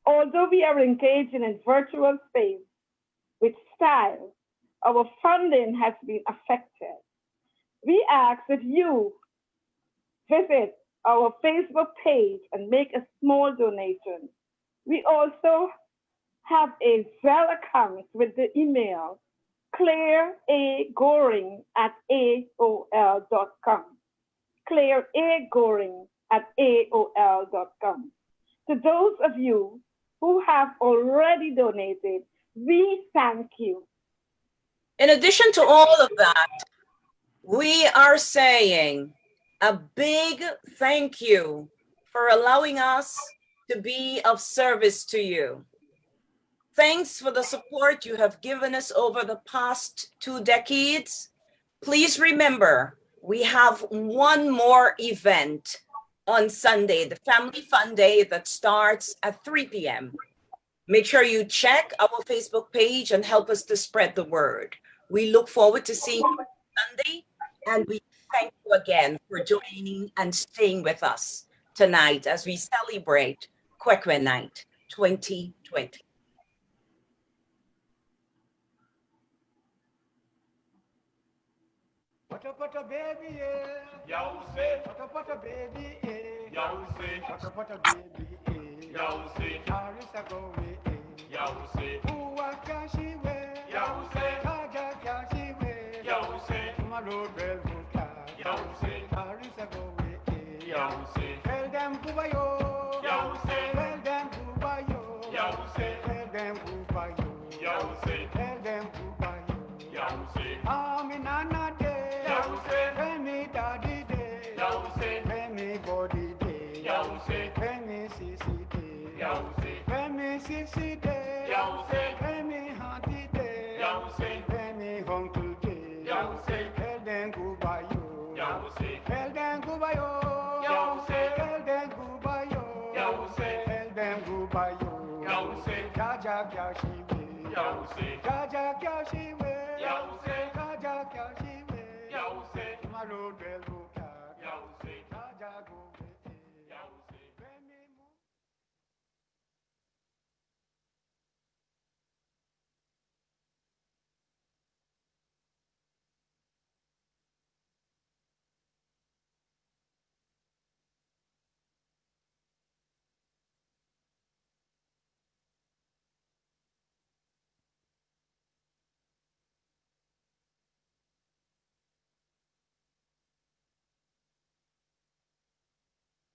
Although we are engaged in a virtual space, style, our funding has been affected. We ask that you visit our Facebook page and make a small donation. We also have a Zelle account with the email claireagoring@aol.com. claireagoring@aol.com. To those of you who have already donated, we thank you. In addition to all of that, we are saying a big thank you for allowing us to be of service to you. Thanks for the support you have given us over the past 2 decades. Please remember, we have one more event on Sunday, the Family Fun Day that starts at 3 p.m. Make sure you check our Facebook page and help us to spread the word. We look forward to seeing you on Sunday, and we thank you again for joining and staying with us tonight as we celebrate Kwe Kwe Night 2020. Pata pata baby, yeah. Say. Pata baby, yeah. Say. Pata baby, yeah. Say. Arisa go we, yeah. Say. Uwa kashi we, yeah. Say. Kaja kashi we, yeah. Say. Malo bel buka, yeah. Say. Arisa go we, yeah. Say. Tell them kubayo, yeah. Say. Tell them kubayo, yeah. Say. Tell them kubayo, yeah. Say. Tell them kubayo, yeah. Say. Aminana de. Femi daddy day, Femi body day, Femi sisi day, Femi sisi day, Femi auntie day, Femi uncle day. Tell them goodbye yo, tell them goodbye yo, tell them goodbye yo, tell them goodbye yo. Jaja kyashi we, Jaja kyashi we, Jaja kyashi we. Malo del